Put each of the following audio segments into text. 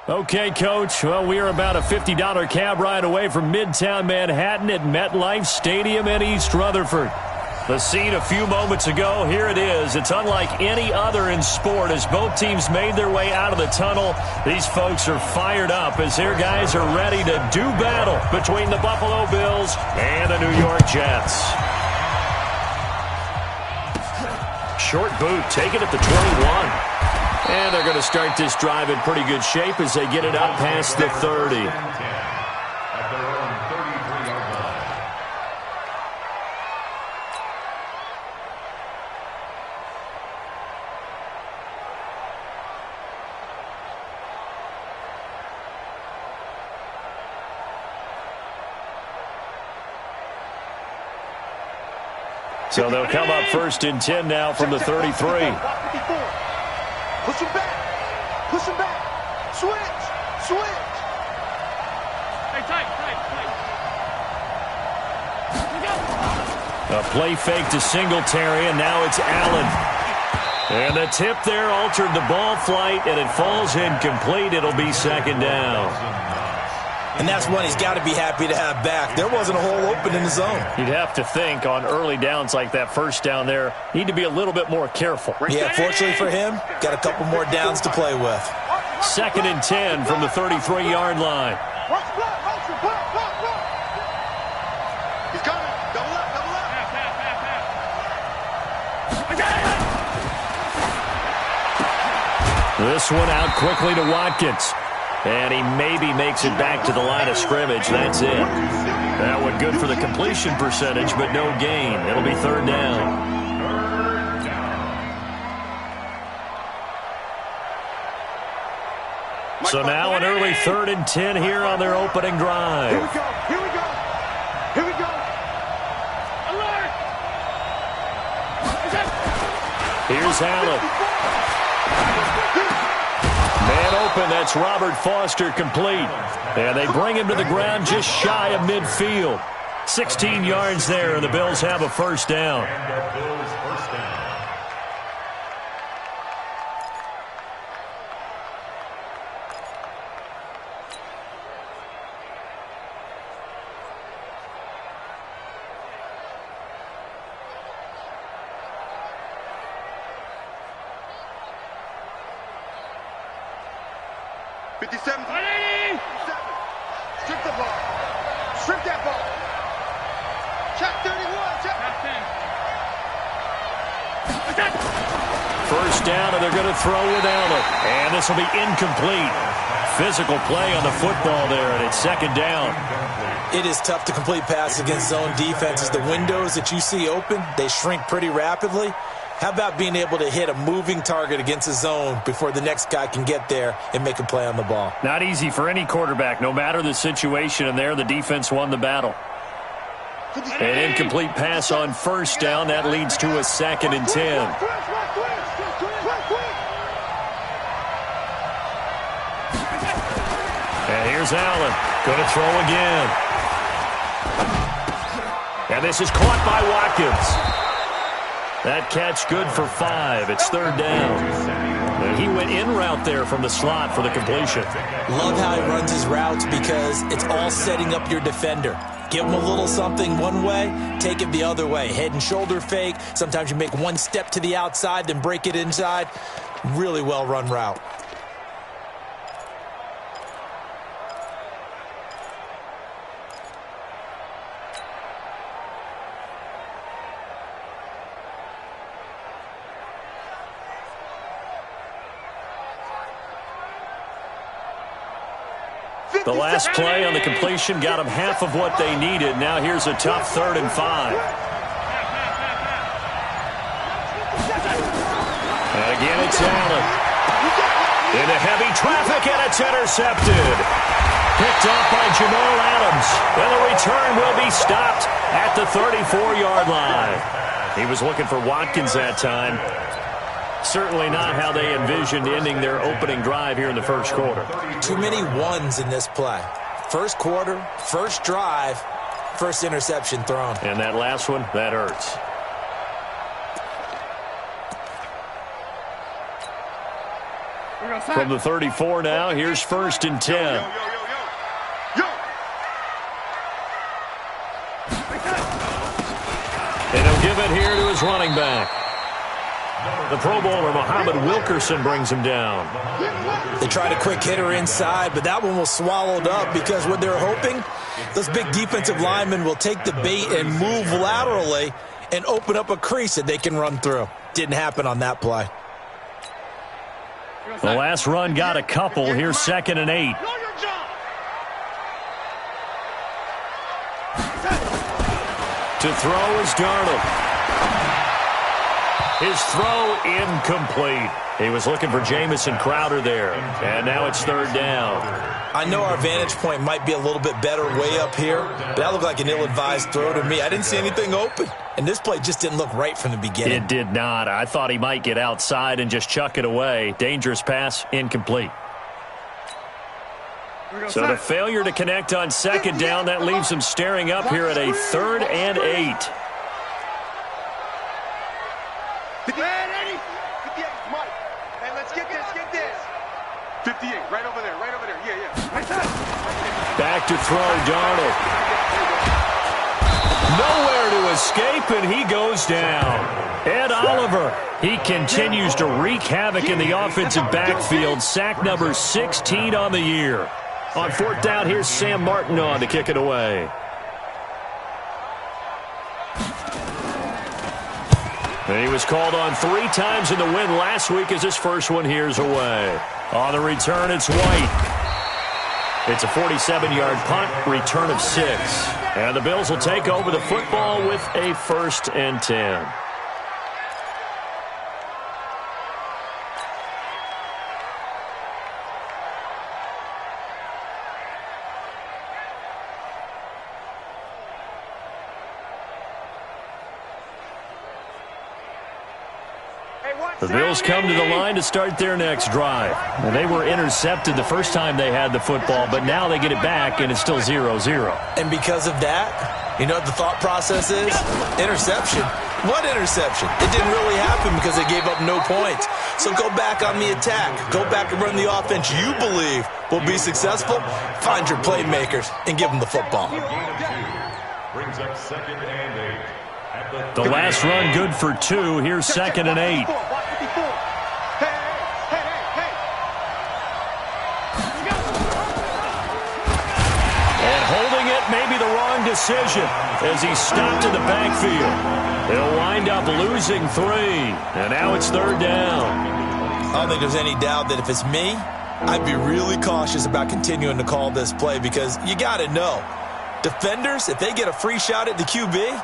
Okay, Coach. Well, we are about a $50 cab ride away from Midtown Manhattan at MetLife Stadium in East Rutherford. The scene a few moments ago, here it is. It's unlike any other in sport as both teams made their way out of the tunnel. These folks are fired up as their guys are ready to do battle between the Buffalo Bills and the New York Jets. Short boot, taken at the 21. And they're going to start this drive in pretty good shape as they get it up past the 30. So they'll come up 1st and 10 now from the 33. Push him back. Push him back. Switch. Switch. Hey, tight. A play fake to Singletary, and now it's Allen. And the tip there altered the ball flight, and it falls incomplete. It'll be 2nd down. And that's one he's got to be happy to have back. There wasn't a hole open in the zone. You'd have to think on early downs like that 1st down there, need to be a little bit more careful. Yeah, fortunately for him, got a couple more downs to play with. 2nd and 10 from the 33-yard line. He's coming. Double up. This one out quickly to Watkins. And he maybe makes it back to the line of scrimmage. That's it. That one good for the completion percentage, but no gain. It'll be 3rd down. So now an early 3rd and 10 here on their opening drive. Here we go. Alert! Here's Allen. Man open, that's Robert Foster complete. And they bring him to the ground just shy of midfield. 16 yards there, and the Bills have a 1st down. Strip that ball. Check 31. Check 1st down, and they're going to throw without it. And this will be incomplete. Physical play on the football there, and it's 2nd down. It is tough to complete passes against zone defenses. The windows that you see open, they shrink pretty rapidly. How about being able to hit a moving target against a zone before the next guy can get there and make a play on the ball? Not easy for any quarterback, no matter the situation, and there the defense won the battle. An incomplete pass on 1st down. That leads to a 2nd and 10. And here's Allen. Going to throw again. And this is caught by Watkins. That catch good for 5. It's 3rd down. And he went in route there from the slot for the completion. Love how he runs his routes because it's all setting up your defender. Give him a little something one way, take it the other way. Head and shoulder fake. Sometimes you make one step to the outside, then break it inside. Really well run route. The last play on the completion got them half of what they needed. Now here's a tough 3rd and 5. And again, it's Allen. Into heavy traffic, and it's intercepted. Picked off by Jamal Adams. And the return will be stopped at the 34-yard line. He was looking for Watkins that time. Certainly not how they envisioned ending their opening drive here in the 1st quarter. Too many ones in this play. 1st quarter, 1st drive, 1st interception thrown. And that last one, that hurts. From the 34 now, here's 1st and 10. And he'll give it here to his running back. The Pro Bowler, Muhammad Wilkerson, brings him down. They tried a quick hitter inside, but that one was swallowed up because what they're hoping, those big defensive linemen will take the bait and move laterally and open up a crease that they can run through. Didn't happen on that play. The last run got a couple. Here's 2nd and 8. To throw is Darnold. His throw incomplete. He was looking for Jamison Crowder there. And now it's 3rd down. I know our vantage point might be a little bit better way up here, but that looked like an ill-advised throw to me. I didn't see anything open. And this play just didn't look right from the beginning. It did not. I thought he might get outside and just chuck it away. Dangerous pass, incomplete. So the failure to connect on 2nd down, that leaves him staring up here at a 3rd and 8. 58, Mike. Hey, let's get this. 58, right over there. Yeah. Back to throw, Darnold. Nowhere to escape, and he goes down. Ed Oliver, he continues to wreak havoc in the offensive backfield. Sack number 16 on the year. On 4th down, here's Sam Martin on to kick it away. And he was called on 3 times in the win last week as his first one here's away. On the return, it's White. It's a 47-yard punt, return of 6. And the Bills will take over the football with a 1st and 10. The Bills come to the line to start their next drive. And they were intercepted the first time they had the football, but now they get it back, and it's still 0-0. And because of that, you know what the thought process is? Interception. What interception? It didn't really happen because they gave up no points. So go back on the attack. Go back and run the offense you believe will be successful. Find your playmakers and give them the football. Brings up 2nd and 8. The last run good for 2. Here's 2nd and 8. And holding it may be the wrong decision as he stopped in the backfield. He'll wind up losing 3. And now it's 3rd down. I don't think there's any doubt that if it's me, I'd be really cautious about continuing to call this play because you got to know, defenders, if they get a free shot at the QB,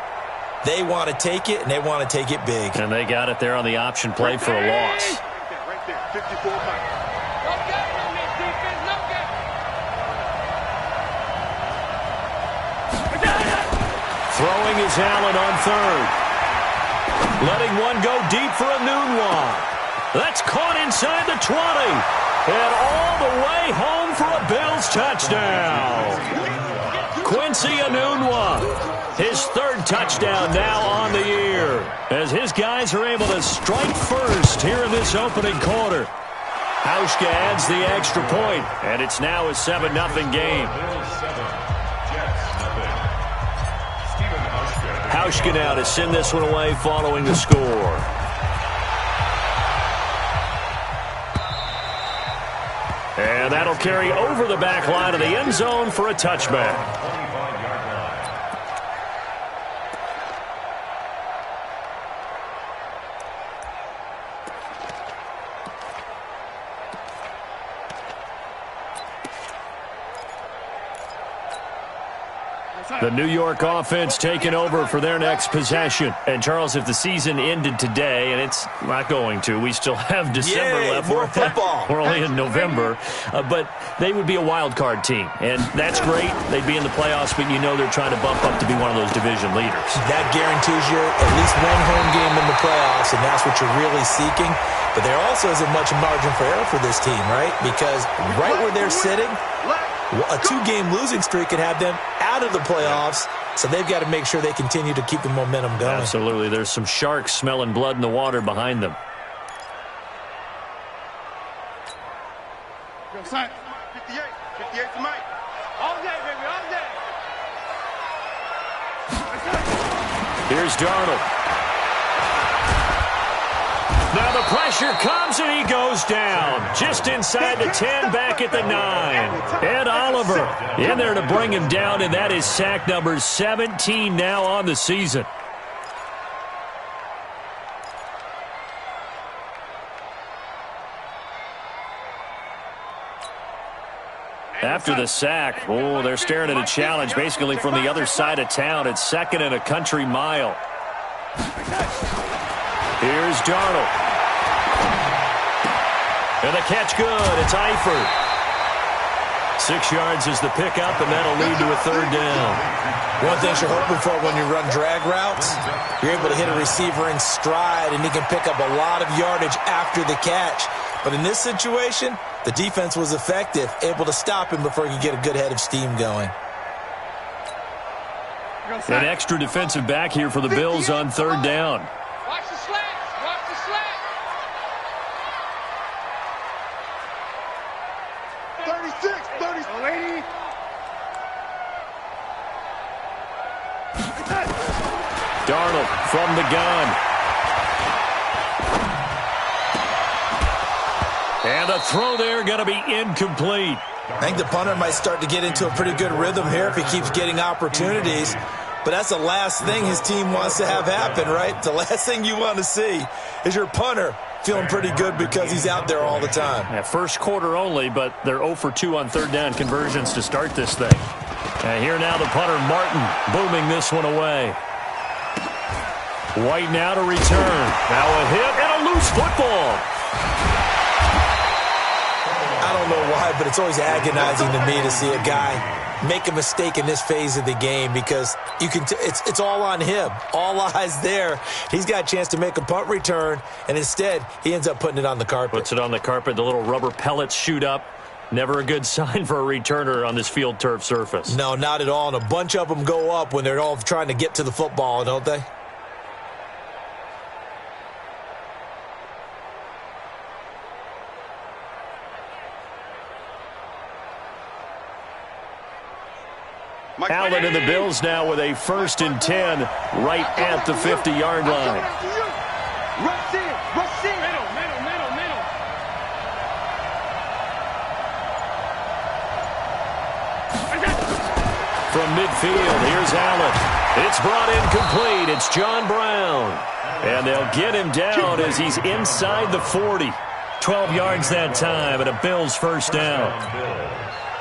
they want to take it, and they want to take it big. And they got it there on the option play for a loss. Right there, 54 Mike. Throwing is Allen on 3rd. Letting one go deep for Enunwa. That's caught inside the 20. And all the way home for a Bills touchdown. Quincy Enunwa. His 3rd touchdown now on the year as his guys are able to strike first here in this opening quarter. Hauschka adds the extra point, and it's now a 7-0 game. Hauschka now to send this one away following the score. And that'll carry over the back line of the end zone for a touchback. The New York offense taking over for their next possession. And, Charles, if the season ended today, and it's not going to, we still have December left. More football. We're only in November. But they would be a wild card team. And that's great. They'd be in the playoffs, but you know they're trying to bump up to be one of those division leaders. That guarantees you at least one home game in the playoffs, and that's what you're really seeking. But there also isn't much margin for error for this team, right? Because right where they're sitting, a 2-game losing streak could have them out of the playoffs, so they've got to make sure they continue to keep the momentum going. Absolutely. There's some sharks smelling blood in the water behind them. 58. 58 to Mike. All day, baby, all day. Here's Darnold. Now the pressure comes and he goes down. Just inside the 10, back at the 9. Ed Oliver in there to bring him down, and that is sack number 17 now on the season. After the sack, they're staring at a challenge basically from the other side of town. It's 2nd and a country mile. Here's Darnold. And the catch good. It's Eifert. 6 yards is the pickup, and that'll lead to a 3rd down. One thing you're hoping for when you run drag routes, you're able to hit a receiver in stride, and he can pick up a lot of yardage after the catch. But in this situation, the defense was effective, able to stop him before he could get a good head of steam going. An extra defensive back here for the Bills on 3rd down. Watch the slats. Watch the slats. 36. 30. Lady. Darnold from the gun. And the throw there going to be incomplete. I think the punter might start to get into a pretty good rhythm here if he keeps getting opportunities. But that's the last thing his team wants to have happen, right? The last thing you want to see is your punter feeling pretty good because he's out there all the time. Yeah, first quarter only, but they're 0 for 2 on 3rd down conversions to start this thing. And here now the punter, Martin, booming this one away. White now to return. Now a hit and a loose football. I don't know why, but it's always agonizing to me to see a guy make a mistake in this phase of the game because you can. It's all on him. All eyes there. He's got a chance to make a punt return, and instead he ends up putting it on the carpet. Puts it on the carpet. The little rubber pellets shoot up. Never a good sign for a returner on this field turf surface. No, not at all. And a bunch of them go up when they're all trying to get to the football, don't they? Allen and the Bills now with a 1st and 10 right at the 50-yard line. Rush in. Rush in. Middle. From midfield, here's Allen. It's brought in complete. It's John Brown. And they'll get him down as he's inside the 40. 12 yards that time, and a Bills 1st down.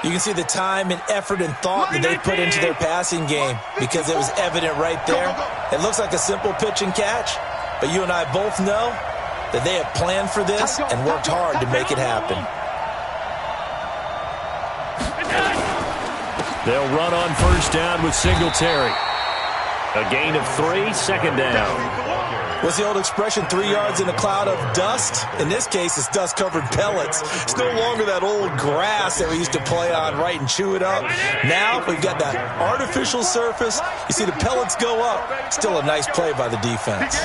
You can see the time and effort and thought that they put into their passing game because it was evident right there. It looks like a simple pitch and catch, but you and I both know that they have planned for this and worked hard to make it happen. They'll run on 1st down with Singletary. A gain of 3, 2nd down. What's the old expression, 3 yards in a cloud of dust? In this case, it's dust-covered pellets. It's no longer that old grass that we used to play on, right, and chew it up. Now we've got that artificial surface. You see the pellets go up. Still a nice play by the defense.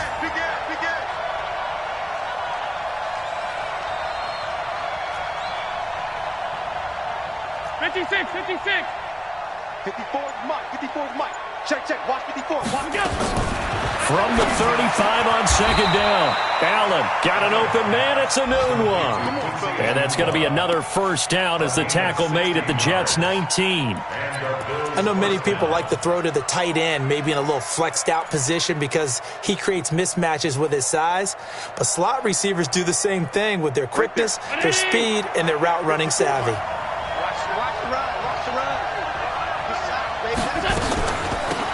56. 54 is Mike. Check. Watch 54. Watch it. From the 35 on 2nd down. Allen got an open man. It's a noon one. And that's going to be another 1st down as the tackle made at the Jets' 19. I know many people like to throw to the tight end, maybe in a little flexed out position because he creates mismatches with his size. But slot receivers do the same thing with their quickness, their speed, and their route running savvy. Watch the run.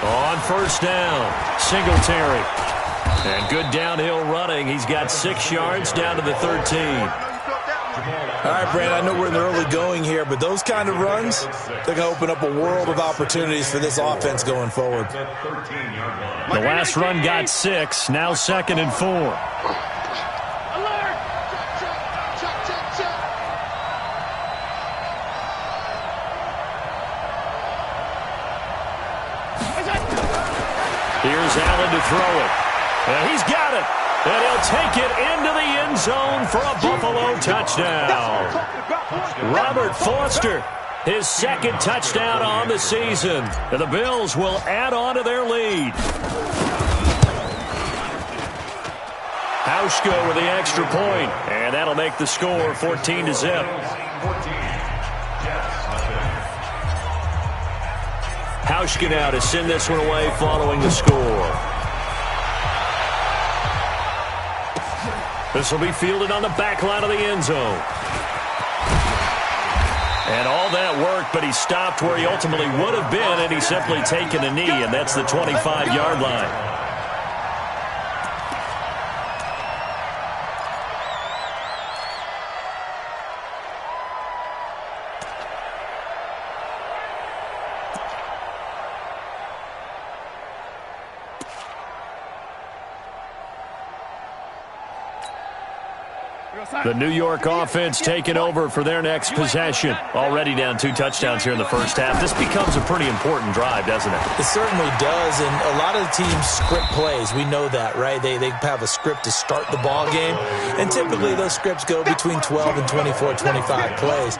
On 1st down, Singletary. And good downhill running. He's got 6 yards down to the 13. All right, Brad, I know we're in the early going here, but those kind of runs, they're going to open up a world of opportunities for this offense going forward. The last run got 6, now 2nd and 4. Here's Allen to throw it. And he's got it. And he'll take it into the end zone for a Buffalo touchdown. Robert Foster, his second touchdown on the season. And the Bills will add on to their lead. Hauschka with the extra point, and that'll make the score 14-0. Hauschka now to send this one away following the score. This will be fielded on the back line of the end zone. And all that work, but he stopped where he ultimately would have been, and he's simply taken a knee, and that's the 25-yard line. The New York offense taking over for their next possession. Already down 2 touchdowns here in the first half. This becomes a pretty important drive, doesn't it? It certainly does, and a lot of the teams script plays. We know that, right? They have a script to start the ball game, and typically those scripts go between 12 and 24, 25 plays.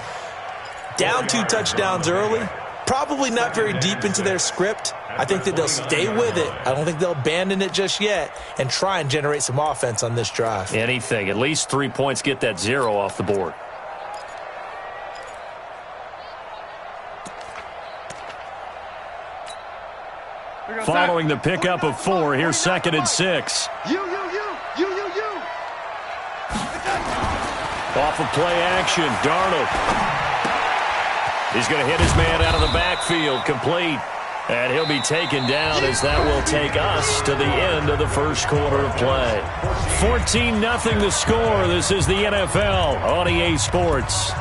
Down 2 touchdowns early, probably not very deep into their script. I think that they'll stay with it. I don't think they'll abandon it just yet and try and generate some offense on this drive. Anything. At least 3 points, get that 0 off the board. Following the pickup of 4, here's 2nd and 6. You. Off of play action, Darnold. He's going to hit his man out of the backfield, complete. And he'll be taken down as that will take us to the end of the first quarter of play. 14-0 the score. This is the NFL on EA Sports.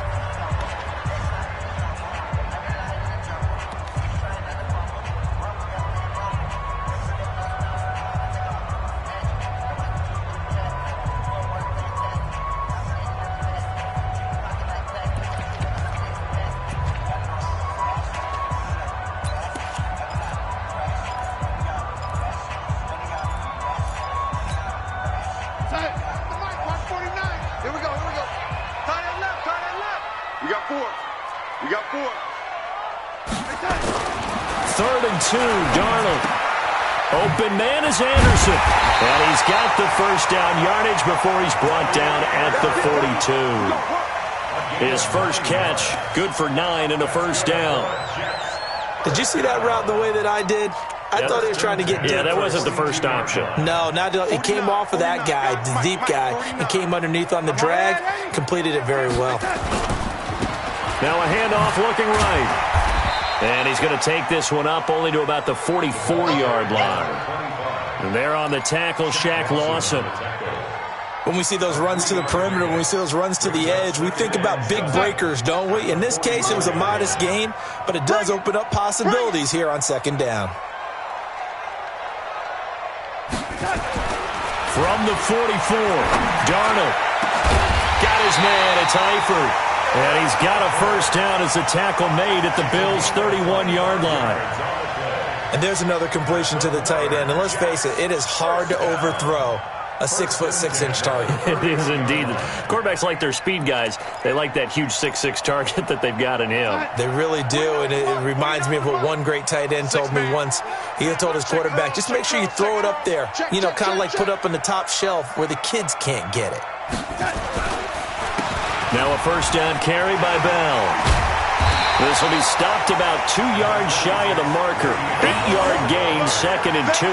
Darnold. Open man is Anderson. And he's got the first down yardage before he's brought down at the 42. His first catch, good for 9 and a first down. Did you see that route the way that I did? I thought he was trying to get deep. Yeah, that wasn't the first option. No, it came off of that guy, the deep guy, and came underneath on the drag, completed it very well. Now a handoff looking right. And he's going to take this one up only to about the 44-yard line. And there on the tackle, Shaq Lawson. When we see those runs to the perimeter, when we see those runs to the edge, we think about big breakers, don't we? In this case, it was a modest gain, but it does open up possibilities here on 2nd down. From the 44, Darnold got his man. It's Eifert. And he's got a first down as the tackle made at the Bills' 31-yard line. And there's another completion to the tight end. And let's face it, it is hard to overthrow a 6'6" target. It is indeed. Quarterbacks like their speed guys. They like that huge 6'6" target that they've got in him. They really do, and it reminds me of what one great tight end told me once. He had told his quarterback, just make sure you throw it up there, kind of like put up on the top shelf where the kids can't get it. Now a first down carry by Bell. This will be stopped about 2 yards shy of the marker. 8-yard gain, 2nd and 2.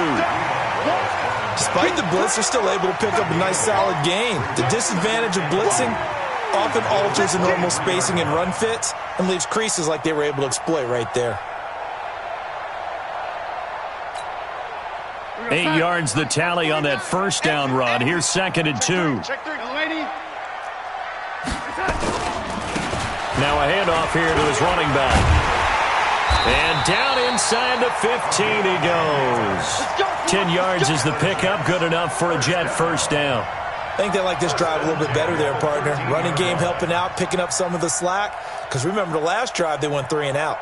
Despite the blitz, they're still able to pick up a nice solid gain. The disadvantage of blitzing often alters the normal spacing and run fits and leaves creases like they were able to exploit right there. 8 yards the tally on that first down run. Here's 2nd and 2. Now a handoff here to his running back. And down inside the 15 he goes. 10 yards is the pickup, good enough for a Jet first down. I think they like this drive a little bit better there, partner. Running game helping out, picking up some of the slack. Because remember the last drive, they went 3 and out.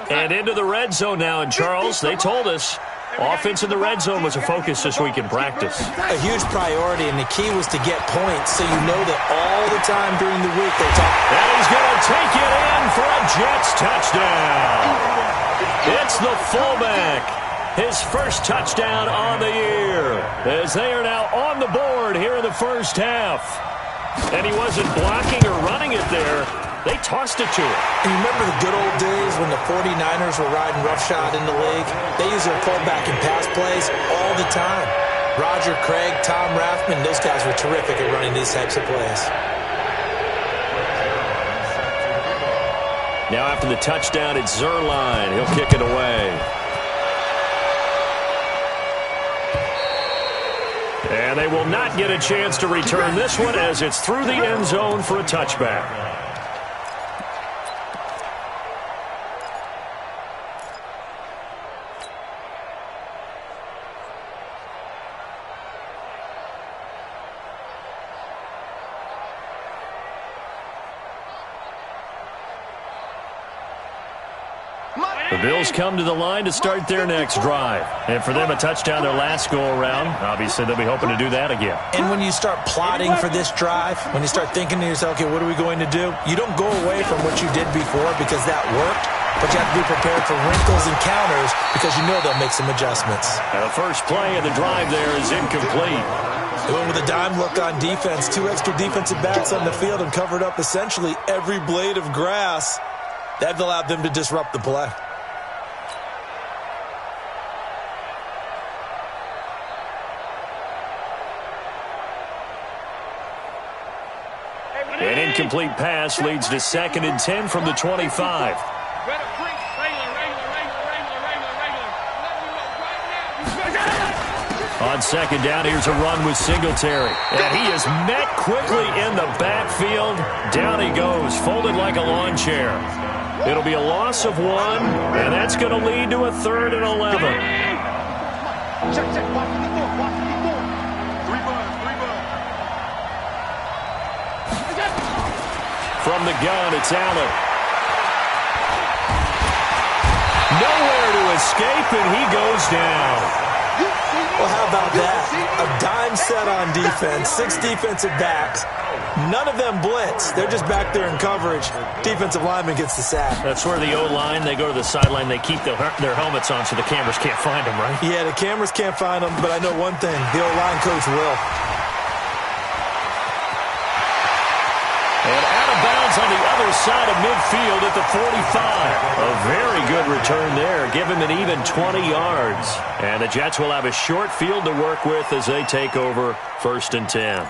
And into the red zone now. And, Charles, they told us offense in the red zone was a focus this week in practice. A huge priority, and the key was to get points, so you know that all the time during the week they're talking. And he's going to take it in for a Jets touchdown. It's the fullback. His first touchdown on the year, as they are now on the board here in the first half. And he wasn't blocking or running it there. They tossed it to him. And you remember the good old days when the 49ers were riding roughshod in the league? They used their fullback in pass plays all the time. Roger Craig, Tom Rathman, those guys were terrific at running these types of plays. Now after the touchdown, it's Zerline. He'll kick it away. And they will not get a chance to return this one as it's through the end zone for a touchback. The Bills come to the line to start their next drive. And for them, a touchdown their last go-around. Obviously, they'll be hoping to do that again. And when you start plotting for this drive, when you start thinking to yourself, okay, what are we going to do? You don't go away from what you did before because that worked, but you have to be prepared for wrinkles and counters because you know they'll make some adjustments. And the first play of the drive there is incomplete. They went with a dime look on defense. 2 extra defensive backs on the field and covered up essentially every blade of grass. That allowed them to disrupt the play. An incomplete pass leads to 2nd and 10 from the 25. On 2nd down, here's a run with Singletary. And he is met quickly in the backfield. Down he goes, folded like a lawn chair. It'll be a loss of 1, and that's going to lead to a 3rd and 11. Check, watch the ball, watch the ball. 3 buns. From the gun, it's Allen. Nowhere to escape, and he goes down. Well, how about that? A dime set on defense, 6 defensive backs. None of them blitz. They're just back there in coverage. Defensive lineman gets the sack. That's where the O-line, they go to the sideline, they keep their helmets on so the cameras can't find them, right? Yeah, the cameras can't find them, but I know one thing. The O-line coach will. And out of bounds on the other side of midfield at the 45. A very good return there. Give him an even 20 yards. And the Jets will have a short field to work with as they take over 1st and 10.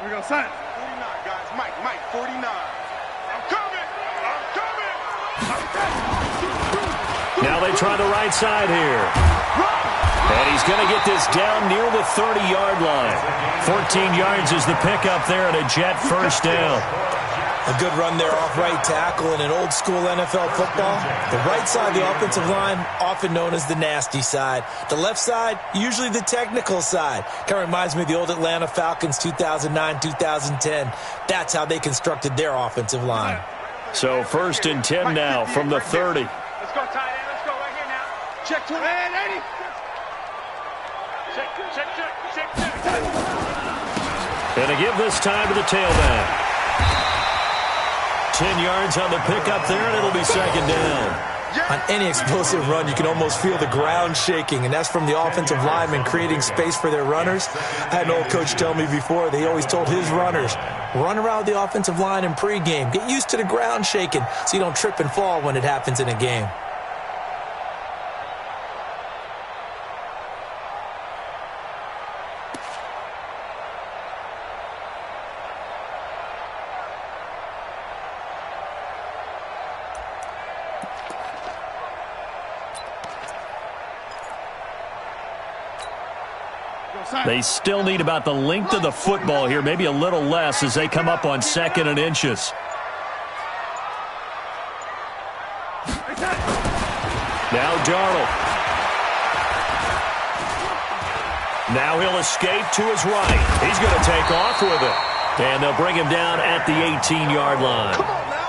Here we go, son. 49, guys. Mike, 49. I'm coming. Now they try the right side here. And he's going to get this down near the 30-yard line. 14 yards is the pickup there and a Jet first down. A good run there off right tackle in an old-school NFL football. The right side of the offensive line, often known as the nasty side. The left side, usually the technical side. Kind of reminds me of the old Atlanta Falcons 2009-2010. That's how they constructed their offensive line. So 1st and 10 now from the 30. Let's go, tight end. Let's go right here now. Check 20. Man, 80. Check. And to give this time to the tailback. 10 yards on the pickup there, and it'll be 2nd down. On any explosive run, you can almost feel the ground shaking, and that's from the offensive linemen creating space for their runners. I had an old coach tell me before, they always told his runners, run around the offensive line in pregame. Get used to the ground shaking so you don't trip and fall when it happens in a game. They still need about the length of the football here, maybe a little less as they come up on 2nd and inches. Now Darnold. Now he'll escape to his right. He's going to take off with it. And they'll bring him down at the 18-yard line.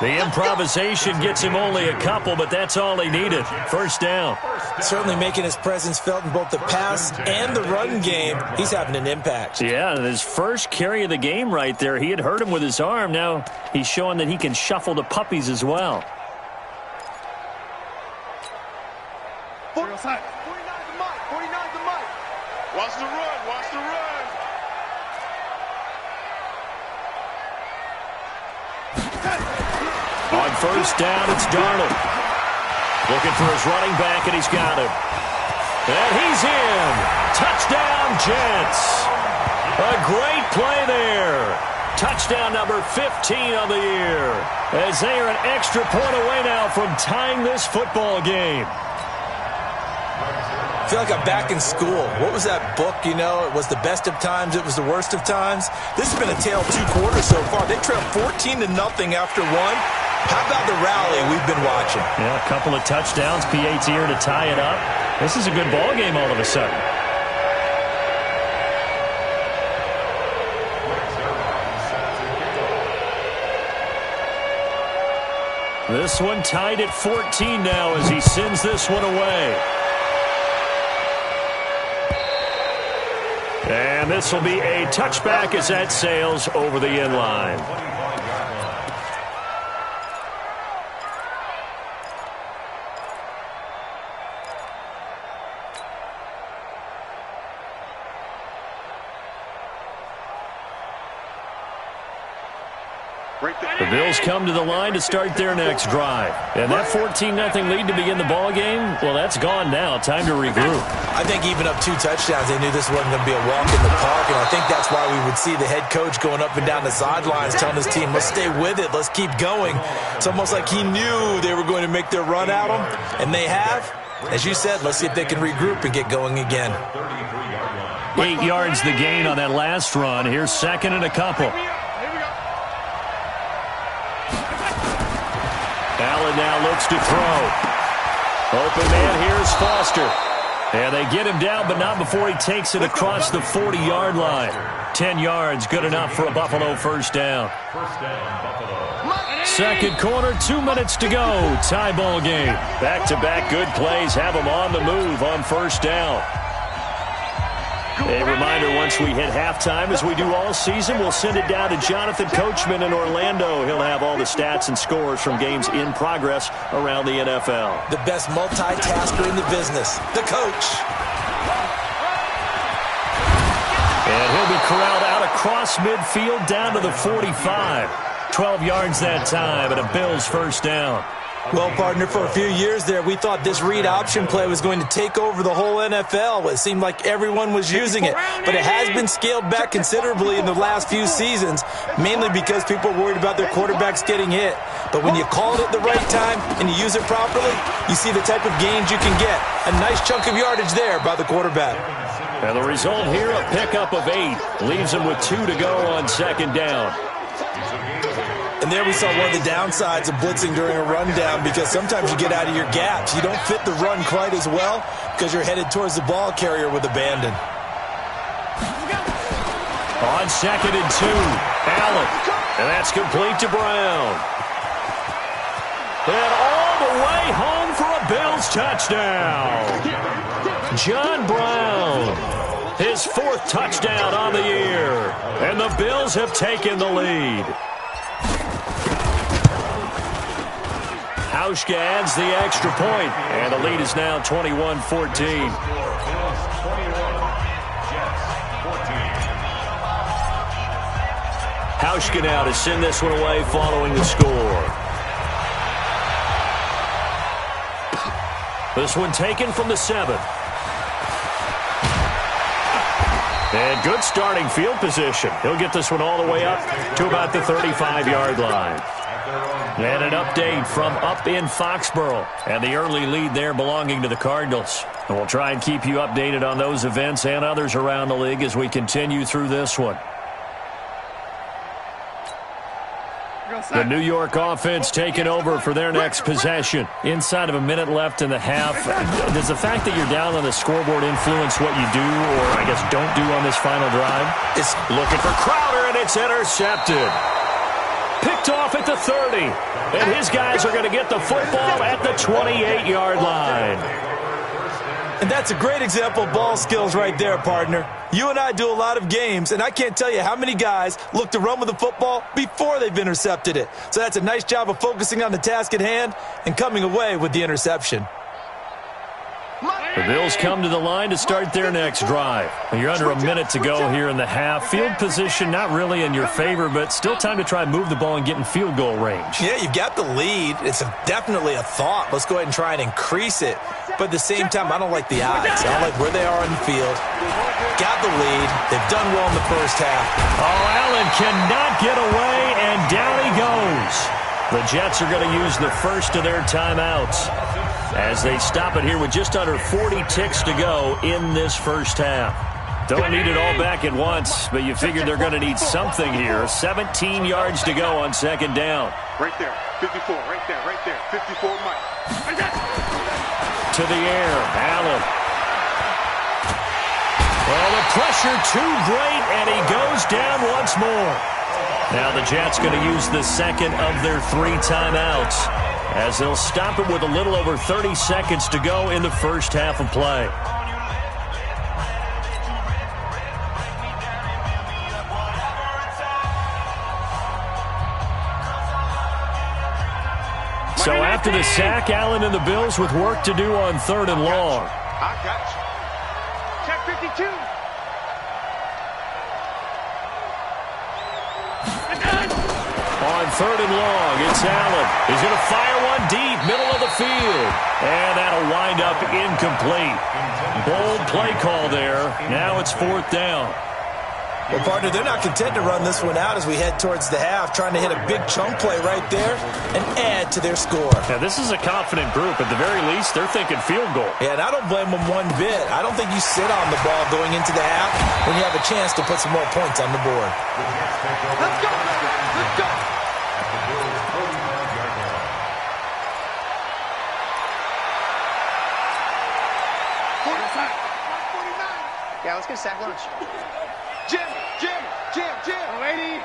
The improvisation gets him only a couple, but that's all he needed. First down. Certainly making his presence felt in both the pass and the run game. He's having an impact. Yeah, his first carry of the game right there. He had hurt him with his arm. Now he's showing that he can shuffle the puppies as well. 49's the mic. 49's the mic. Watch the run. Watch the run. On first down, it's Darnold. Looking for his running back, and he's got him. And he's in. Touchdown, Jets. A great play there. Touchdown number 15 on the year. As they are an extra point away now from tying this football game. I feel like I'm back in school. What was that book, you know? It was the best of times. It was the worst of times. This has been a tale of two quarters so far. They trailed 14-0 after one. How about the rally we've been watching? Yeah, a couple of touchdowns. PAT here to tie it up. This is a good ball game all of a sudden. This one tied at 14 now as he sends this one away. And this will be a touchback as that sails over the end line. The Bills come to the line to start their next drive. And that 14-0 lead to begin the ball game, well, that's gone now. Time to regroup. I think even up 2 touchdowns, they knew this wasn't going to be a walk in the park, and I think that's why we would see the head coach going up and down the sidelines telling his team, let's stay with it, let's keep going. It's almost like he knew they were going to make their run at him, and they have. As you said, let's see if they can regroup and get going again. 8 yards the gain on that last run. Here's second and a couple. Allen now looks to throw. Open man, here's Foster. And they get him down, but not before he takes it across the 40-yard line. 10 yards, good enough for a Buffalo first down. Second quarter, 2 minutes to go. Tie ball game. Back-to-back good plays have them on the move on first down. A reminder, once we hit halftime, as we do all season, we'll send it down to Jonathan Coachman in Orlando. He'll have all the stats and scores from games in progress around the NFL. The best multitasker in the business, the coach. And he'll be corralled out across midfield down to the 45. 12 yards that time, and a Bills first down. Well, partner, for a few years there, we thought this read option play was going to take over the whole NFL. It seemed like everyone was using it, but it has been scaled back considerably in the last few seasons, mainly because people are worried about their quarterbacks getting hit. But when you call it at the right time and you use it properly, you see the type of gains you can get. A nice chunk of yardage there by the quarterback. And the result here, a pickup of 8. Leaves him with 2 to go on second down. And there we saw one of the downsides of blitzing during a rundown, because sometimes you get out of your gaps. You don't fit the run quite as well because you're headed towards the ball carrier with abandon. On second and 2, Allen. And that's complete to Brown. And all the way home for a Bills touchdown. John Brown. His 4th touchdown on the year. And the Bills have taken the lead. Hauschka adds the extra point, and the lead is now 21-14. Hauschka now to send this one away following the score. This one taken from the 7. And good starting field position. He'll get this one all the way up to about the 35-yard line. And an update from up in Foxborough. And the early lead there belonging to the Cardinals. And we'll try and keep you updated on those events and others around the league as we continue through this one. The New York offense taking over for their next possession. Inside of a minute left in the half. Does the fact that you're down on the scoreboard influence what you do, or I guess don't do on this final drive? It's looking for Crowder, and it's intercepted. Picked off at the 30. And his guys are going to get the football at the 28-yard line. And that's a great example of ball skills right there, partner. You and I do a lot of games, and I can't tell you how many guys look to run with the football before they've intercepted it. So that's a nice job of focusing on the task at hand and coming away with the interception. The Bills come to the line to start their next drive. You're under a minute to go here in the half. Field position not really in your favor, but still time to try and move the ball and get in field goal range. Yeah, you've got the lead. It's definitely a thought. Let's go ahead and try and increase it. But at the same time, I don't like the odds. I don't like where they are on the field. Got the lead. They've done well in the first half. Oh, Allen cannot get away, and down he goes. The Jets are going to use the first of their timeouts as they stop it here with just under 40 ticks to go in this first half. Don't need it all back at once, but you figure they're going to need something here. 17 yards to go on second down. Right there, 54, right there, 54, Mike. To the air, Allen. Well, the pressure too great, and he goes down once more. Now the Jets going to use the second of their 3 timeouts as they'll stop it with a little over 30 seconds to go in the first half of play. So after the sack, Allen and the Bills with work to do on 3rd and long. I got you. Check 52. On 3rd and long, it's Allen. He's going to fire one deep, middle of the field. And that'll wind up incomplete. Bold play call there. Now it's 4th down. Well, partner, they're not content to run this one out as we head towards the half, trying to hit a big chunk play right there and add to their score. Now, this is a confident group. At the very least, they're thinking field goal. Yeah, and I don't blame them one bit. I don't think you sit on the ball going into the half when you have a chance to put some more points on the board. Let's go! Let's go! Yeah, let's get a sack lunch. Jim! 180.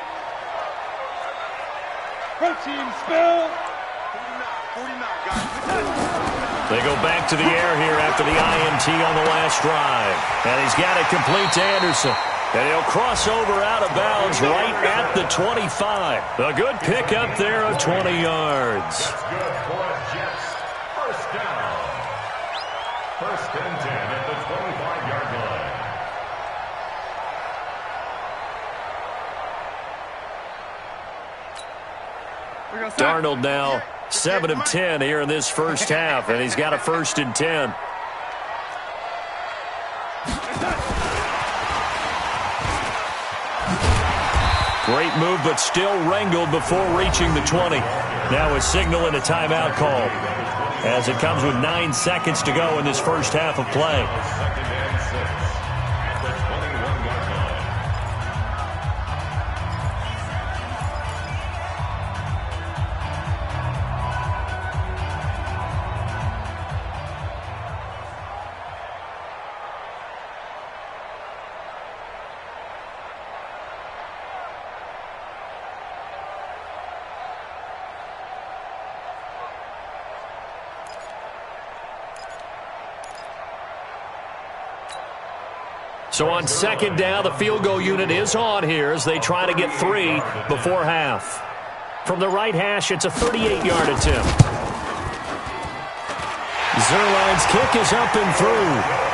Protein spill! 49, guys. They go back to the air here after the INT on the last drive. And he's got it complete to Anderson. And he'll cross over out of bounds right at the 25. A good pickup there of 20 yards. That's good for Jets. First down. 1st and 10 at the 25-yard line. Darnold now 7 of 10 here in this first half, and he's got a 1st and 10. Great move, but still wrangled before reaching the 20. Now a signal and a timeout call as it comes with 9 seconds to go in this first half of play. 2nd and 6 at the 21-yard line. So on second down, the field goal unit is on here as they try to get 3 before half. From the right hash, it's a 38-yard attempt. Zerline's kick is up and through.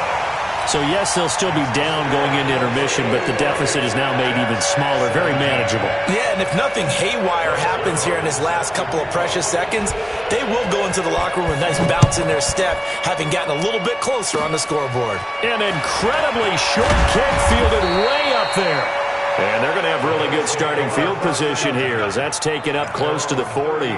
So yes, they'll still be down going into intermission, but the deficit is now made even smaller, very manageable. Yeah, and if nothing haywire happens here in his last couple of precious seconds, they will go into the locker room with a nice bounce in their step, having gotten a little bit closer on the scoreboard. An incredibly short kick fielded way up there. And they're going to have really good starting field position here as that's taken up close to the 40.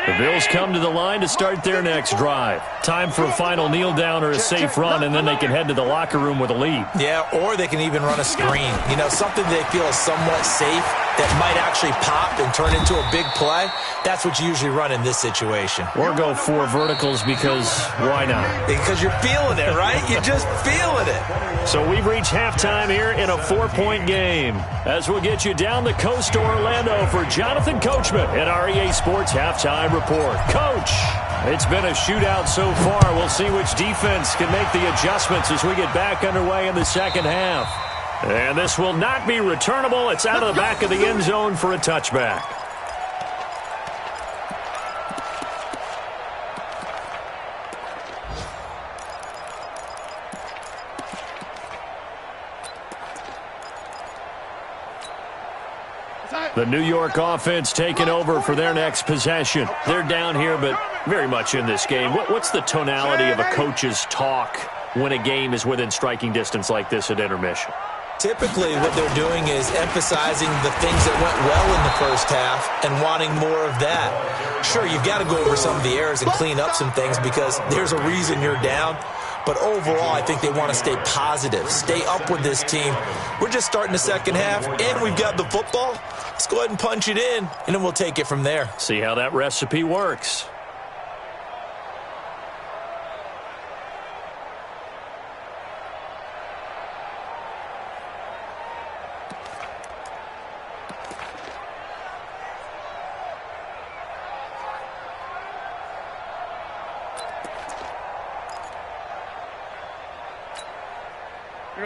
The Bills come to the line to start their next drive. Time for a final kneel down or a safe run, and then they can head to the locker room with a lead. Yeah, or they can even run a screen. You know, something they feel is somewhat safe that might actually pop and turn into a big play. That's what you usually run in this situation. Or go 4 verticals because why not? Because you're feeling it, right? You're just feeling it. So we've reached halftime here in a 4-point game. As we'll get you down the coast to Orlando for Jonathan Coachman at our EA Sports Halftime Report. Coach, it's been a shootout so far. We'll see which defense can make the adjustments as we get back underway in the second half. And this will not be returnable. It's out of the back of the end zone for a touchback. The New York offense taking over for their next possession. They're down here, but very much in this game. What's the tonality of a coach's talk when a game is within striking distance like this at intermission? Typically, what they're doing is emphasizing the things that went well in the first half and wanting more of that. Sure, you've got to go over some of the errors and clean up some things because there's a reason you're down. But overall, I think they want to stay positive, stay up with this team. We're just starting the second half, and we've got the football. Let's go ahead and punch it in, and then we'll take it from there. See how that recipe works.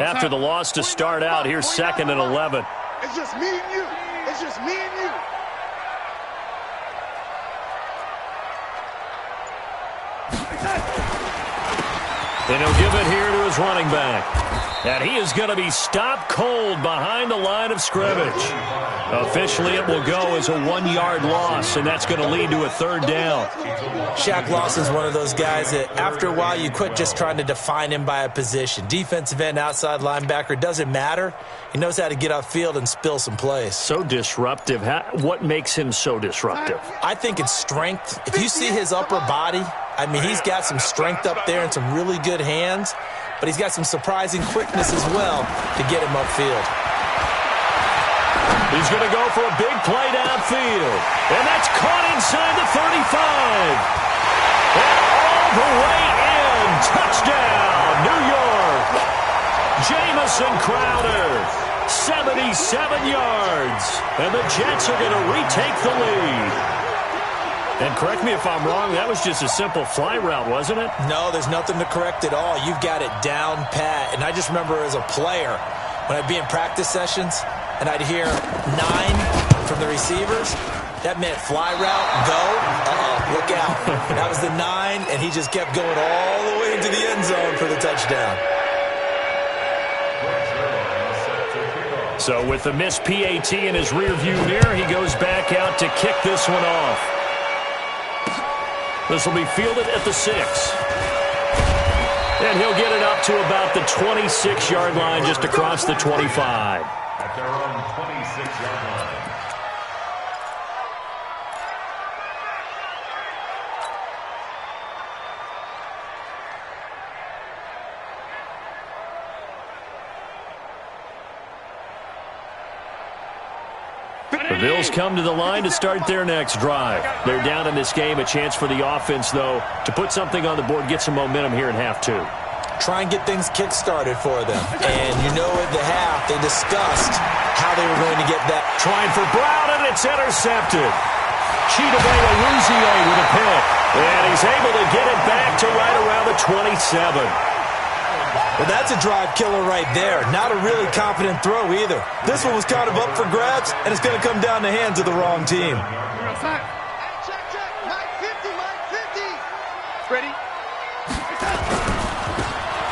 After the loss to start out, here's 2nd and 11. It's just me and you. It's just me and you. And he'll give it here to his running back. And he is going to be stopped cold behind the line of scrimmage. Officially, it will go as a 1-yard loss, and that's going to lead to a 3rd down. Shaq Lawson's one of those guys that after a while you quit just trying to define him by a position. Defensive end, outside linebacker, doesn't matter. He knows how to get upfield and spill some plays. So disruptive. What makes him so disruptive? I think it's strength. If you see his upper body, I mean, he's got some strength up there and some really good hands, but he's got some surprising quickness as well to get him upfield. He's going to go for a big play downfield. And that's caught inside the 35. And all the way in. Touchdown, New York. Jamison Crowder, 77 yards. And the Jets are going to retake the lead. And correct me if I'm wrong, that was just a simple fly route, wasn't it? No, there's nothing to correct at all. You've got it down pat. And I just remember as a player, when I'd be in practice sessions, and I'd hear 9 from the receivers, that meant fly route, go, look out. That was the 9, and he just kept going all the way into the end zone for the touchdown. So with the missed PAT in his rearview mirror, he goes back out to kick this one off. This will be fielded at the 6. And he'll get it up to about the 26-yard line, just across the 25. At their own 26-yard line. The Bills come to the line to start their next drive. They're down in this game. A chance for the offense, though, to put something on the board, get some momentum here in half 2. Try and get things kick-started for them. And you know at the half, they discussed how they were going to get that. Trying for Brown, and it's intercepted. Chidobe Awuzie with a pick. And he's able to get it back to right around the 27. Well, that's a drive killer right there. Not a really confident throw either. This one was kind of up for grabs, and it's going to come down the hands of the wrong team. Check, check. Mike 50, Mike 50. Ready?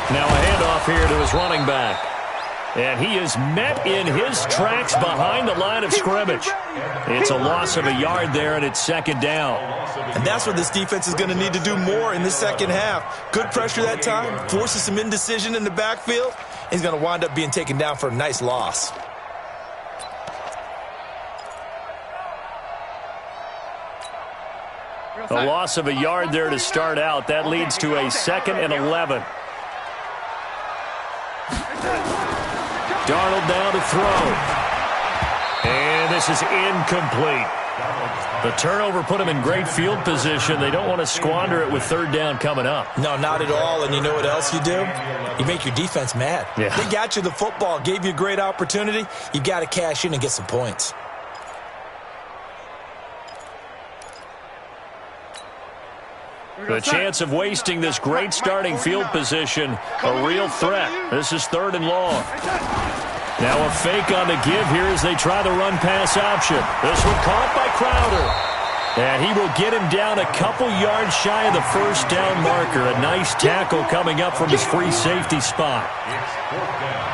Now a handoff here to his running back. And he is met in his tracks behind the line of scrimmage. It's a loss of a yard there, and it's 2nd down. And that's what this defense is going to need to do more in the second half. Good pressure that time, forces some indecision in the backfield. He's going to wind up being taken down for a nice loss. A loss of a yard there to start out. That leads to a 2nd and 11. Darnold now to throw. And this is incomplete. The turnover put them in great field position. They don't want to squander it with 3rd down coming up. No, not at all. And you know what else you do? You make your defense mad. Yeah. They got you the football, gave you a great opportunity. You got to cash in and get some points. The chance of wasting this great starting field position, a real threat. This is 3rd and long. Now a fake on the give here as they try the run-pass option. This one caught by Crowder. And he will get him down a couple yards shy of the 1st down marker. A nice tackle coming up from his free safety spot.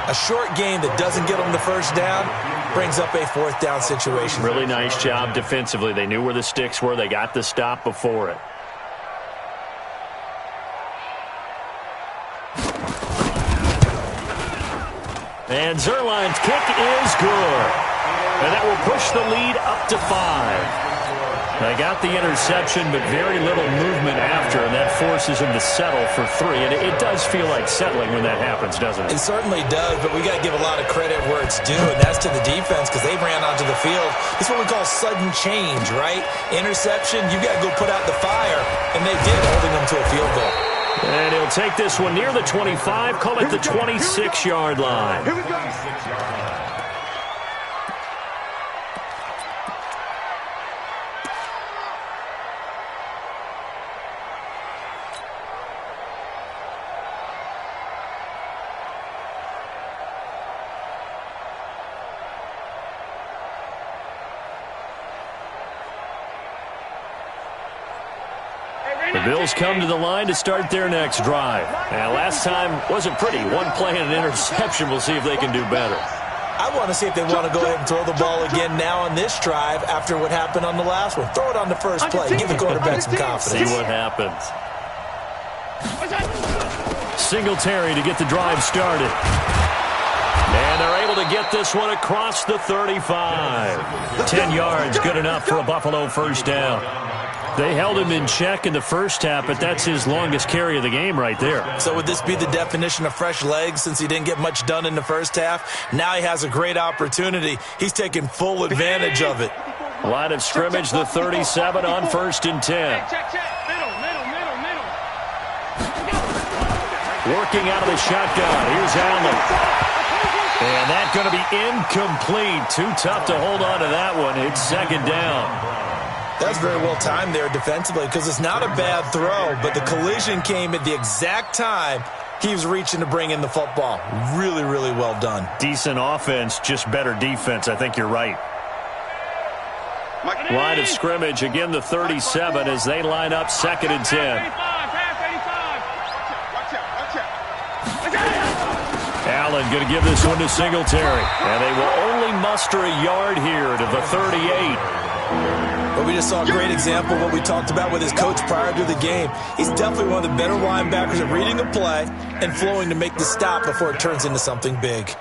A short gain that doesn't get him the 1st down brings up a 4th down situation. Really nice job defensively. They knew where the sticks were. They got the stop before it. And Zerline's kick is good. And that will push the lead up to 5. They got the interception, but very little movement after, and that forces him to settle for 3. And it does feel like settling when that happens, doesn't it? It certainly does, but we got to give a lot of credit where it's due, and that's to the defense because they ran onto the field. It's what we call sudden change, right? Interception, you got to go put out the fire, and they did, holding them to a field goal. And he'll take this one near the 25, call it the 26-yard line. Here we go. The Bills come to the line to start their next drive. And last time wasn't pretty. One play and an interception. We'll see if they can do better. I want to see if they want to go ahead and throw the ball again now on this drive after what happened on the last one. Throw it on the first play. Give the quarterback some confidence. See what happens. Singletary to get the drive started. And they're able to get this one across the 35. 10 yards, good enough for a Buffalo 1st down. They held him in check in the first half, but that's his longest carry of the game right there. So would this be the definition of fresh legs since he didn't get much done in the first half? Now he has a great opportunity. He's taking full advantage of it. Line of scrimmage, the 37 on 1st and 10. Middle. Working out of the shotgun. Here's Allen. And that's going to be incomplete. Too tough to hold on to that one. It's 2nd down. That's very well timed there defensively because it's not a bad throw, but the collision came at the exact time he was reaching to bring in the football. Really, really well done. Decent offense, just better defense. I think you're right. Line of scrimmage, again the 37 as they line up 2nd and 10. Allen going to give this one to Singletary. And they will only muster a yard here to the 38. But we just saw a great example of what we talked about with his coach prior to the game. He's definitely one of the better linebackers at reading a play and flowing to make the stop before it turns into something big.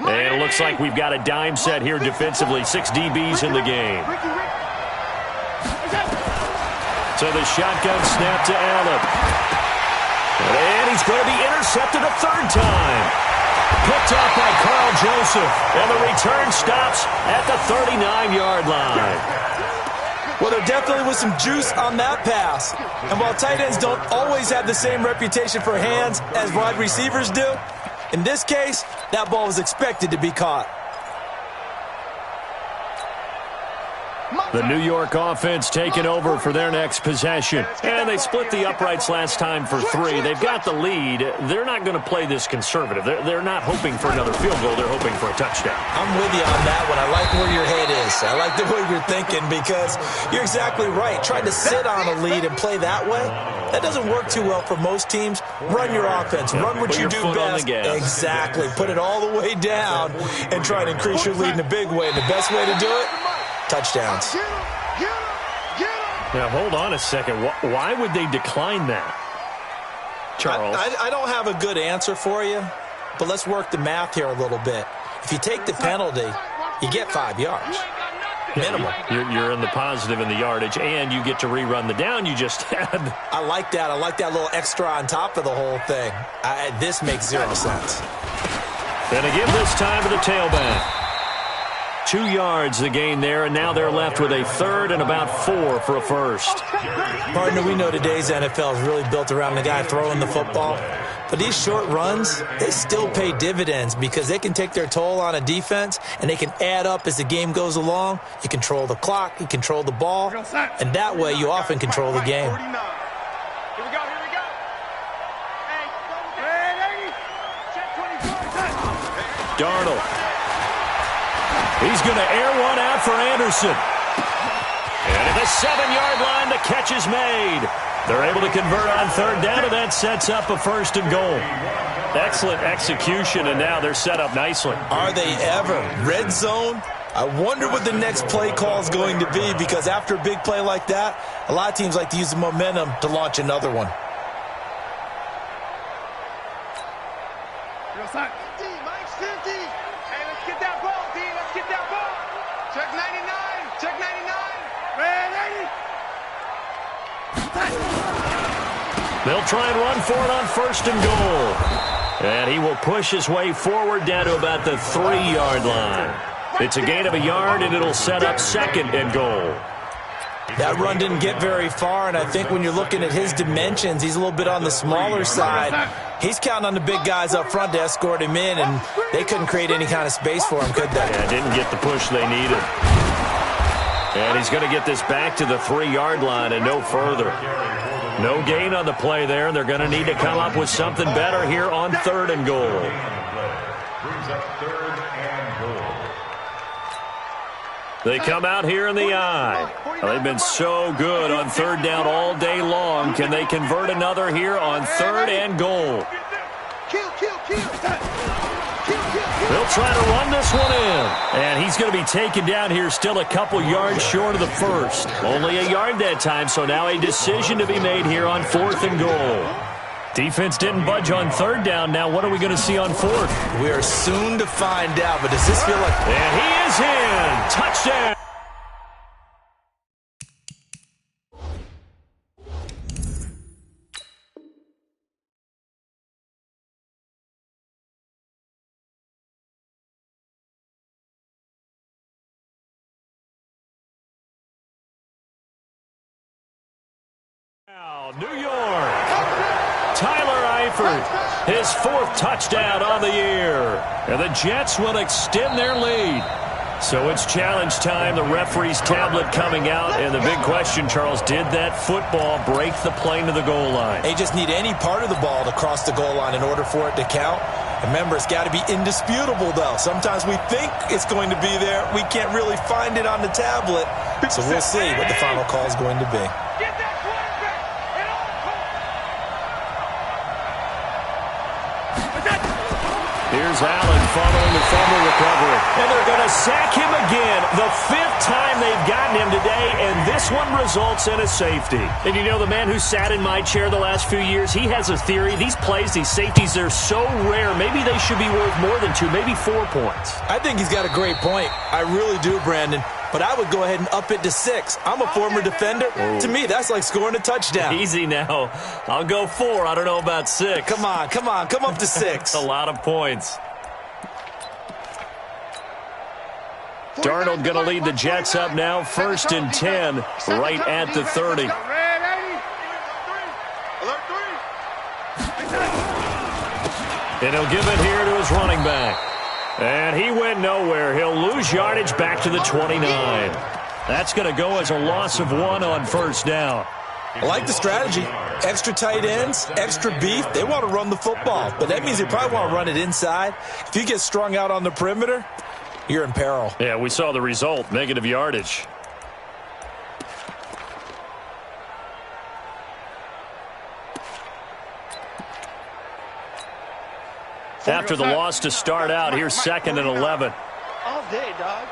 And it looks like we've got a dime set here defensively. 6 DBs in the game. So the shotgun snap to Allen. And he's going to be intercepted a 3rd time. Picked off by Carl Joseph. And the return stops at the 39-yard line. Well, there definitely was some juice on that pass. And while tight ends don't always have the same reputation for hands as wide receivers do, in this case, that ball was expected to be caught. The New York offense taking over for their next possession. And they split the uprights last time for 3. They've got the lead. They're not going to play this conservative. They're not hoping for another field goal. They're hoping for a touchdown. I'm with you on that one. I like where your head is. I like the way you're thinking because you're exactly right. Trying to sit on a lead and play that way, that doesn't work too well for most teams. Run your offense. Run what you do best. Exactly. Put it all the way down and try to increase your lead in a big way. And the best way to do it? Touchdowns. Now, hold on a second. Why would they decline that, Charles? I don't have a good answer for you, but let's work the math here a little bit. If you take the penalty, you get 5 yards. Minimum. You're in the positive in the yardage, and you get to rerun the down you just had. I like that. I like that little extra on top of the whole thing. This makes 0 sense. Gonna give this time to the tailback. 2 yards the gain there, and now they're left with a third and about 4 for a first. Partner, we know today's NFL is really built around the guy throwing the football. But these short runs, they still pay dividends because they can take their toll on a defense, and they can add up as the game goes along. You control the clock, you control the ball, and that way you often control the game. Here we go, here we go. Hey, check 24. Darnold. He's going to air one out for Anderson. And at the 7-yard line, the catch is made. They're able to convert on third down, and that sets up a first and goal. Excellent execution, and now they're set up nicely. Are they ever? Red zone? I wonder what the next play call is going to be, because after a big play like that, a lot of teams like to use the momentum to launch another one. Mike's 50. Hey, let's get that ball, D. Let's get that ball. Check 99. Check 99. Red 80. They'll try and run for it on first and goal. And he will push his way forward down to about the 3-yard line. It's a gain of a yard, and it'll set up second and goal. That run didn't get very far, and I think when you're looking at his dimensions, he's a little bit on the smaller side. He's counting on the big guys up front to escort him in, and they couldn't create any kind of space for him, could they? Yeah, didn't get the push they needed. And he's going to get this back to the 3-yard line and no further. No gain on the play there, and they're going to need to come up with something better here on third and goal. Brings up third and goal. They come out here in the eye. They've been so good on third down all day long. Can they convert another here on third and goal? They'll try to run this one in. And he's going to be taken down here still a couple yards short of the first. Only a yard that time, so now a decision to be made here on fourth and goal. Defense didn't budge on third down. Now what are we going to see on fourth? We are soon to find out, but does this feel like... And he is in. Touchdown. New York. Tyler Eifert, his 4th touchdown on the year. And the Jets will extend their lead. So it's challenge time. The referee's tablet coming out. And the big question, Charles, did that football break the plane to the goal line? They just need any part of the ball to cross the goal line in order for it to count. Remember, it's got to be indisputable, though. Sometimes we think it's going to be there. We can't really find it on the tablet. So we'll see what the final call is going to be. Here's Allen following the fumble recovery. And they're going to sack him again. The 5th time they've gotten him today, and this one results in a safety. And you know, the man who sat in my chair the last few years, he has a theory. These plays, these safeties, they're so rare. Maybe they should be worth more than 2, maybe 4 points. I think he's got a great point. I really do, Brandon. But I would go ahead and up it to 6. I'm a former defender. Whoa. To me, that's like scoring a touchdown. Easy now. I'll go 4. I don't know about 6. Come on. Come up to 6. That's a lot of points. Darnold going to lead the Jets up now. 1st and 10, right at the 30. And he'll give it here to his running back. And he went nowhere. He'll lose yardage back to the 29. That's going to go as a loss of 1 on first down. I like the strategy. Extra tight ends, extra beef. They want to run the football, but that means they probably want to run it inside. If you get strung out on the perimeter, you're in peril. Yeah, we saw the result, negative yardage. After the loss to start out, here's 2nd and 11. All day, dog.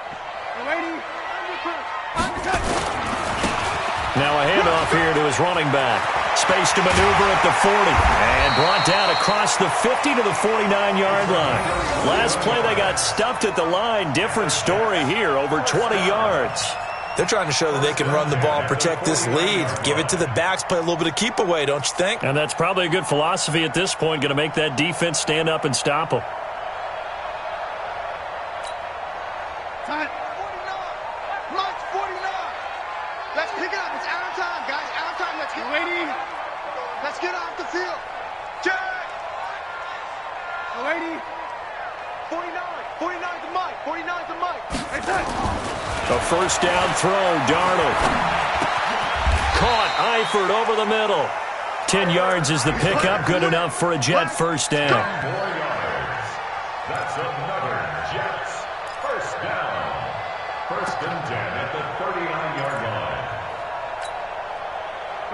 Now a handoff here to his running back. Space to maneuver at the 40. And brought down across the 50 to the 49-yard line. Last play they got stuffed at the line. Different story here, over 20 yards. They're trying to show that they can run the ball and protect this lead. Give it to the backs, play a little bit of keep away, don't you think? And that's probably a good philosophy at this point. Going to make that defense stand up and stop them. Time. 49. March 49. Let's pick it up. It's out of time, guys. Out of time. Let's get ready. Let's get off the field. Check. 80. 49. 49 to Mike. 49 to Mike. A first down throw, Darnold. Caught, Eifert over the middle. 10 yards is the pickup, good enough for a Jet first down. 4 yards. That's another Jets first down. First and 10 at the 39-yard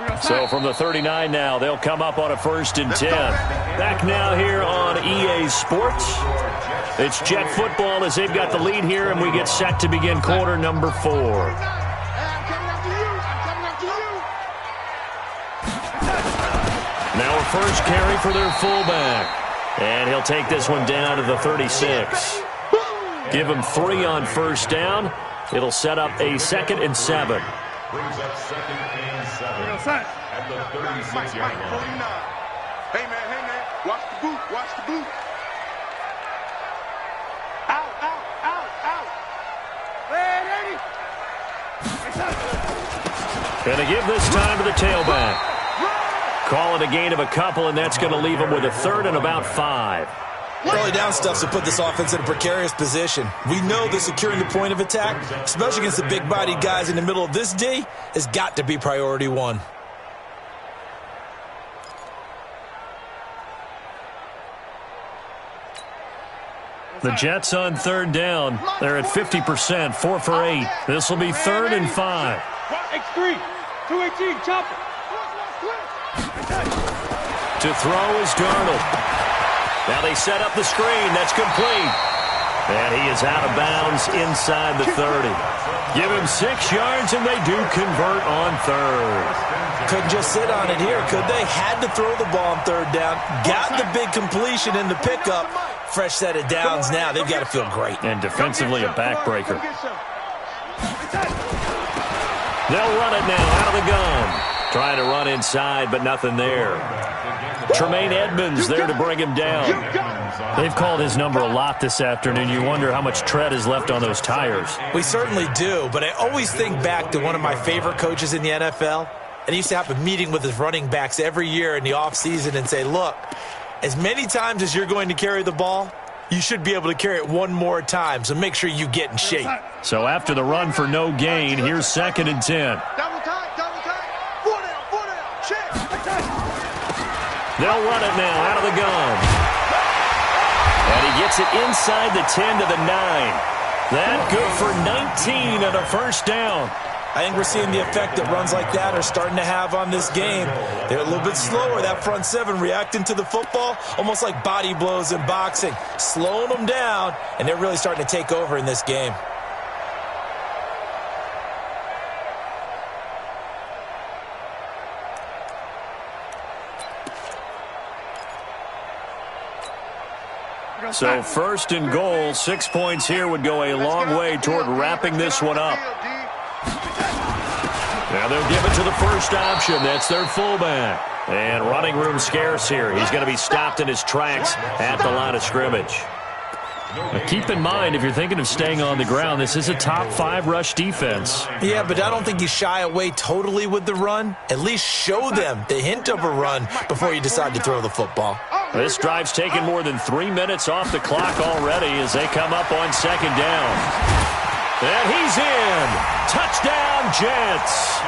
line. So from the 39 now, they'll come up on a first and 10. Back now here on EA Sports. It's Jet football as they've got the lead here, and we get set to begin quarter number 4. Now a first carry for their fullback. And he'll take this one down to the 36. Give him 3 on first down. It'll set up a 2nd and 7. Brings up 2nd and 7 at the 36-yard line. Hey, man, watch the boot, watch the boot. Out. Gonna give this time to the tailback. Call it a gain of a couple, and that's going to leave them with a 3rd and about 5. Early down stuff's to put this offense in a precarious position. We know that securing the point of attack, especially against the big-bodied guys in the middle of this D, has got to be priority 1. The Jets on 3rd down. They're at 50%, 4 for 8. This will be 3rd and 5. X3, 218, chop it. To throw is Darnold. Now they set up the screen. That's complete. And he is out of bounds inside the 30. Give him 6 yards, and they do convert on 3rd. Couldn't just sit on it here, could they? Had to throw the ball on 3rd down. Got the big completion in the pickup. Fresh set of downs now. They've got to feel great. And defensively, a backbreaker. They'll run it now out of the gun. Trying to run inside, but nothing there. Tremaine Edmonds there to bring him down. They've called his number a lot this afternoon. You wonder how much tread is left on those tires. We certainly do, but I always think back to one of my favorite coaches in the NFL. And he used to have a meeting with his running backs every year in the offseason and say, look, as many times as you're going to carry the ball, you should be able to carry it one more time, so make sure you get in shape. So after the run for no gain, here's 2nd and 10. Double time. 4 down, check. They'll run it now out of the gun. And he gets it inside the 10 to the 9. That good for 19 and a first down. I think we're seeing the effect that runs like that are starting to have on this game. They're a little bit slower, that front 7 reacting to the football, almost like body blows in boxing, slowing them down, and they're really starting to take over in this game. So 1st and goal, 6 points here would go a long way toward wrapping this one up. Now they'll give it to the first option. That's their fullback. And running room scarce here. He's going to be stopped in his tracks at the line of scrimmage. Now keep in mind, if you're thinking of staying on the ground, this is a top 5 rush defense. Yeah, but I don't think you shy away totally with the run. At least show them the hint of a run before you decide to throw the football. This drive's taken more than 3 minutes off the clock already as they come up on 2nd down. And he's in. Touchdown, Jets.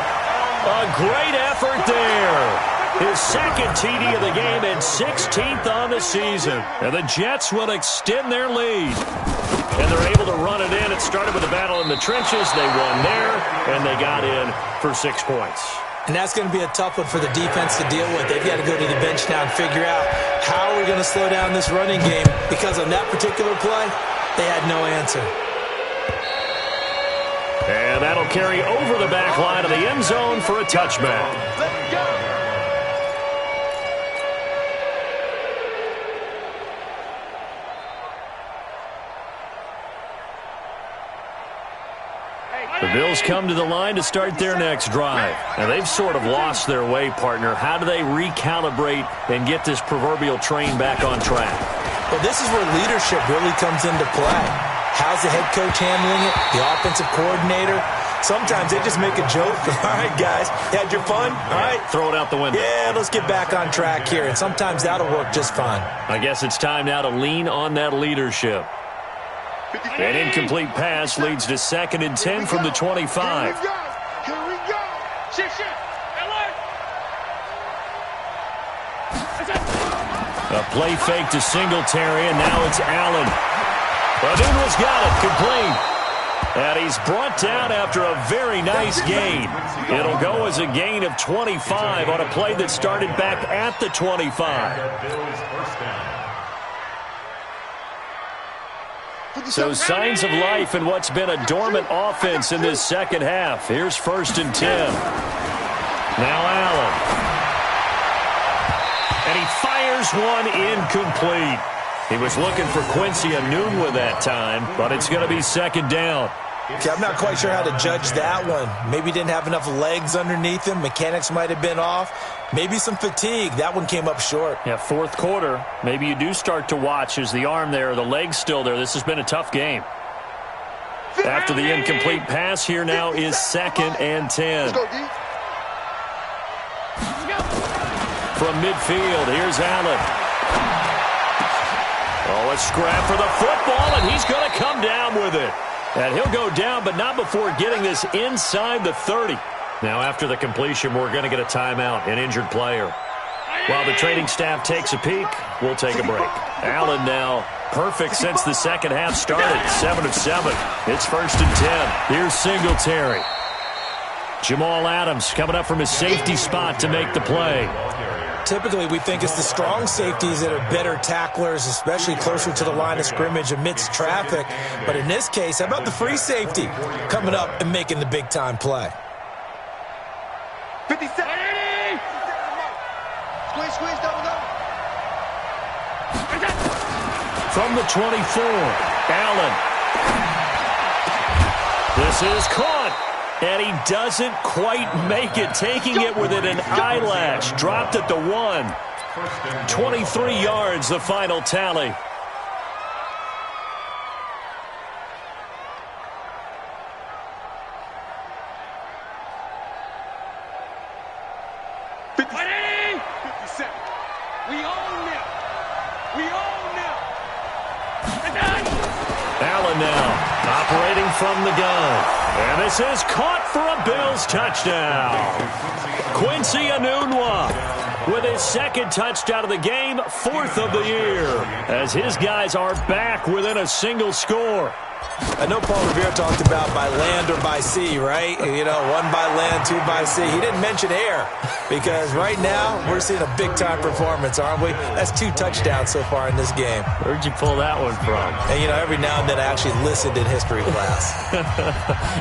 A great effort there. His 2nd TD of the game and 16th on the season. And the Jets will extend their lead. And they're able to run it in. It started with a battle in the trenches. They won there, and they got in for 6 points. And that's going to be a tough one for the defense to deal with. They've got to go to the bench now and figure out how we're going to slow down this running game, because on that particular play, they had no answer. And that'll carry over the back line of the end zone for a touchback. Let's go. The Bills come to the line to start their next drive. Now, they've sort of lost their way, partner. How do they recalibrate and get this proverbial train back on track? Well, this is where leadership really comes into play. How's the head coach handling it? The offensive coordinator? Sometimes they just make a joke. All right, guys, you had your fun? All right. Throw it out the window. Yeah, let's get back on track here. And sometimes that'll work just fine. I guess it's time now to lean on that leadership. An incomplete pass leads to 2nd and 10 from the 25. Here we go. Shit. A play fake to Singletary, and now it's Allen. Badunwa's got it, complete. And he's brought down after a very nice gain. It'll go as a gain of 25 on a play that started back at the 25. So signs of life in what's been a dormant offense in this second half. Here's 1st and 10. Now Allen. And he fires one incomplete. He was looking for Quincy Enunwa that time, but it's going to be 2nd down. Okay, I'm not quite sure how to judge that one. Maybe he didn't have enough legs underneath him. Mechanics might have been off. Maybe some fatigue. That one came up short. Yeah, 4th quarter. Maybe you do start to watch. Is the arm there, the leg's still there? This has been a tough game. After the incomplete pass, here now is 2nd and 10. Let's go, D. From midfield, here's Allen. Oh, a scrap for the football, and he's going to come down with it. And he'll go down, but not before getting this inside the 30. Now, after the completion, we're going to get a timeout, an injured player. While the training staff takes a peek, we'll take a break. Allen now perfect since the second half started, 7 of 7. It's 1st and 10. Here's Singletary. Jamal Adams coming up from his safety spot to make the play. Typically, we think it's the strong safeties that are better tacklers, especially closer to the line of scrimmage amidst traffic. But in this case, how about the free safety coming up and making the big-time play? 57. Squeeze, double. From the 24, Allen. This is caught. And he doesn't quite make it, taking it within an eyelash. Dropped at the 1. 23 yards, the final tally. Allen now operating from the gun. And this is caught for a Bills touchdown. Quincy Enunwa with his 2nd touchdown of the game, 4th of the year, as his guys are back within a single score. I know Paul Revere talked about by land or by sea, right? You know, 1 by land, 2 by sea. He didn't mention air because right now we're seeing a big-time performance, aren't we? That's 2 touchdowns so far in this game. Where'd you pull that one from? And, you know, every now and then I actually listened in history class.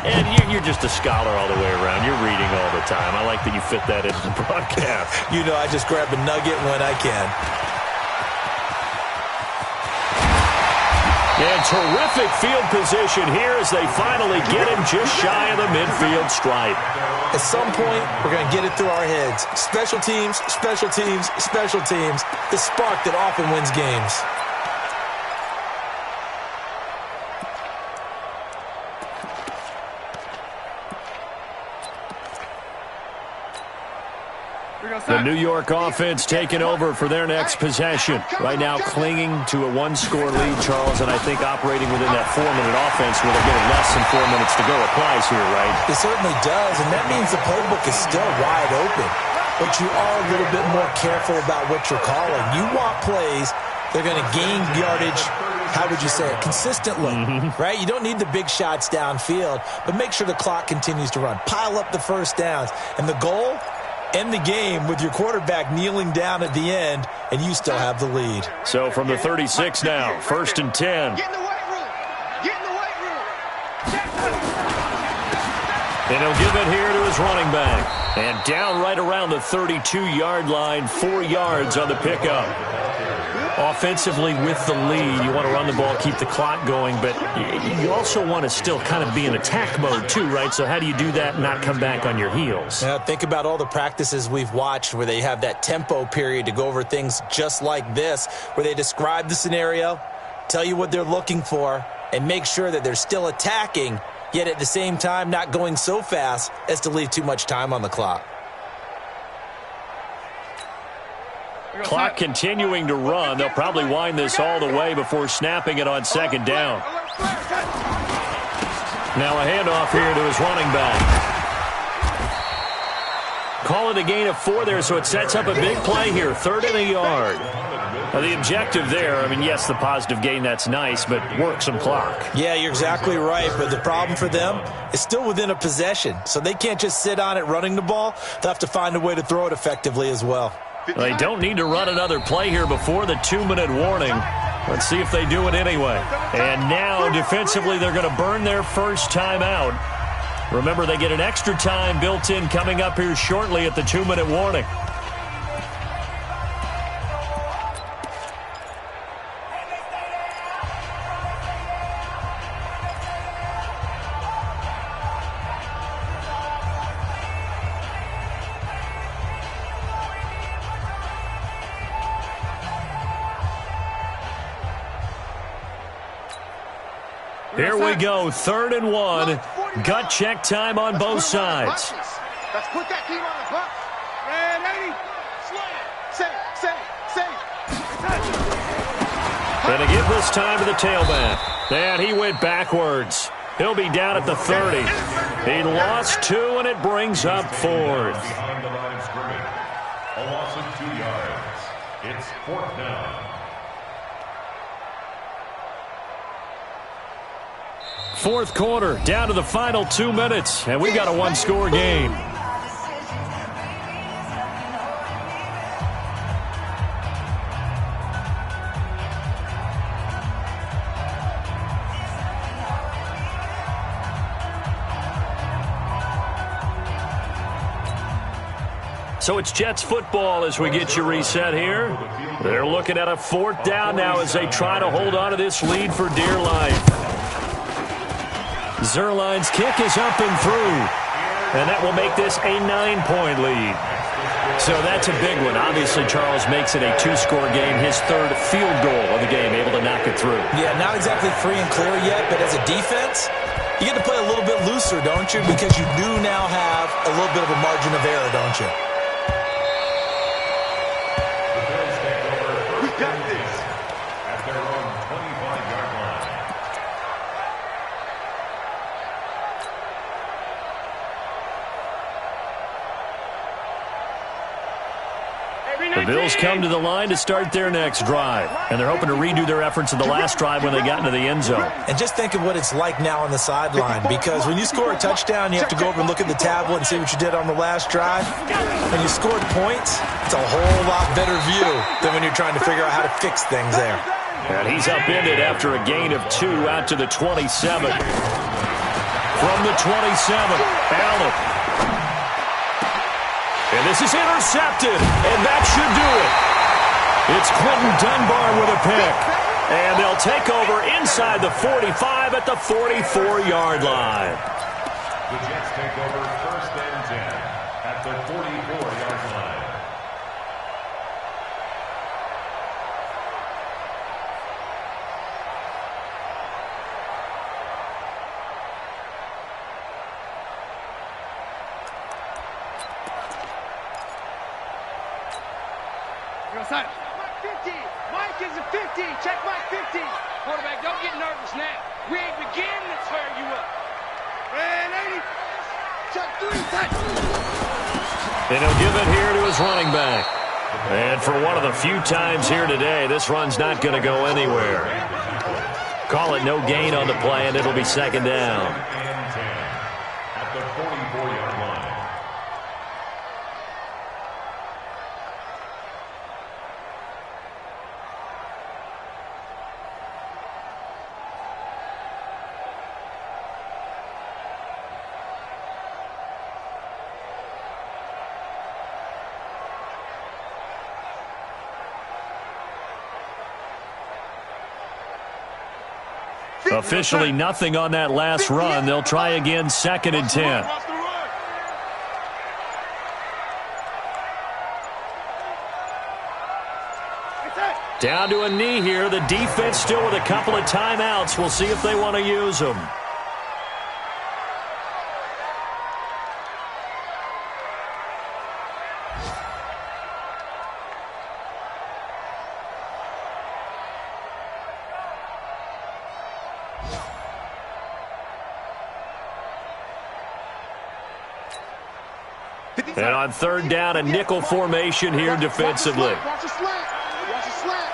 And you're just a scholar all the way around. You're reading all the time. I like that you fit that into the broadcast. You know, I just grab a nugget when I can. And terrific field position here as they finally get him just shy of the midfield stripe. At some point, we're going to get it through our heads. Special teams, special teams, special teams. The spark that often wins games. The New York offense taking over for their next possession. Right now clinging to a 1-score lead, Charles, and I think operating within that 4-minute offense where they're getting less than 4 minutes to go applies here, right? It certainly does, and that means the playbook is still wide open. But you are a little bit more careful about what you're calling. You want plays that are going to gain yardage, how would you say it, consistently, right? You don't need the big shots downfield, but make sure the clock continues to run. Pile up the first downs, and the goal, end the game with your quarterback kneeling down at the end, and you still have the lead. So from the 36 now, 1st and 10. Get in the weight room. Get in the weight room. And he'll give it here to his running back. And down right around the 32-yard line, 4 yards on the pickup. Offensively with the lead, you want to run the ball, keep the clock going, but you also want to still kind of be in attack mode too, right? So how do you do that and not come back on your heels? Now, think about all the practices we've watched where they have that tempo period to go over things just like this, where they describe the scenario, tell you what they're looking for, and make sure that they're still attacking, yet at the same time not going so fast as to leave too much time on the clock. Clock continuing to run. They'll probably wind this all the way before snapping it on second down. Now a handoff here to his running back. Call it a gain of 4 there, so it sets up a big play here. 3rd and a yard. Now the objective there, I mean, yes, the positive gain, that's nice, but work some clock. Yeah, you're exactly right, but the problem for them is still within a possession, so they can't just sit on it running the ball. They'll have to find a way to throw it effectively as well. They don't need to run another play here before the 2-minute warning. Let's see if they do it anyway. And now, defensively, they're going to burn their first time out. Remember, they get an extra time built in coming up here shortly at the 2-minute warning. Here we go, 3rd and 1. Gut check time on both sides. Let's put that team on the bus. Ready? Gonna give this time to the tailback. And he went backwards. He'll be down at the 30. He lost 2, and it brings up 4th. Behind the line of scrimmage. A loss of 2 yards. It's 4th down. 4th quarter, down to the final 2 minutes, and we've got a 1-score game. So it's Jets football as we get you reset here. They're looking at a 4th down now as they try to hold on to this lead for dear life. Zerline's kick is up and through, and that will make this a 9-point lead. So that's a big one. Obviously, Charles makes it a 2-score game, his 3rd field goal of the game, able to knock it through. Yeah, not exactly free and clear yet, but as a defense, you get to play a little bit looser, don't you? Because you do now have a little bit of a margin of error, don't you? We got this. At their own 25-yard line. The Bills come to the line to start their next drive, and they're hoping to redo their efforts in the last drive when they got into the end zone. And just think of what it's like now on the sideline, because when you score a touchdown, you have to go over and look at the tablet and see what you did on the last drive. When you scored points, it's a whole lot better view than when you're trying to figure out how to fix things there. And he's upended after a gain of 2 out to the 27. From the 27, Allen. And this is intercepted, and that should do it. It's Quentin Dunbar with a pick. And they'll take over inside the 45 at the 44-yard line. The Jets take over 1st and 10 at the 44-yard line. Mike 50. Mike is a 50. Check Mike 50. Quarterback, don't get nervous now. We ain't beginning to tear you up. And 80. Check 3. Touch. And he'll give it here to his running back. And for one of the few times here today, this run's not going to go anywhere. Call it no gain on the play, and it'll be 2nd down. And 10 at the 44-yard line. Officially nothing on that last run. They'll try again, 2nd and 10. Down to a knee here. The defense still with a couple of timeouts. We'll see if they want to use them. And on 3rd down, a nickel formation here defensively. Watch the slant. Watch the slant.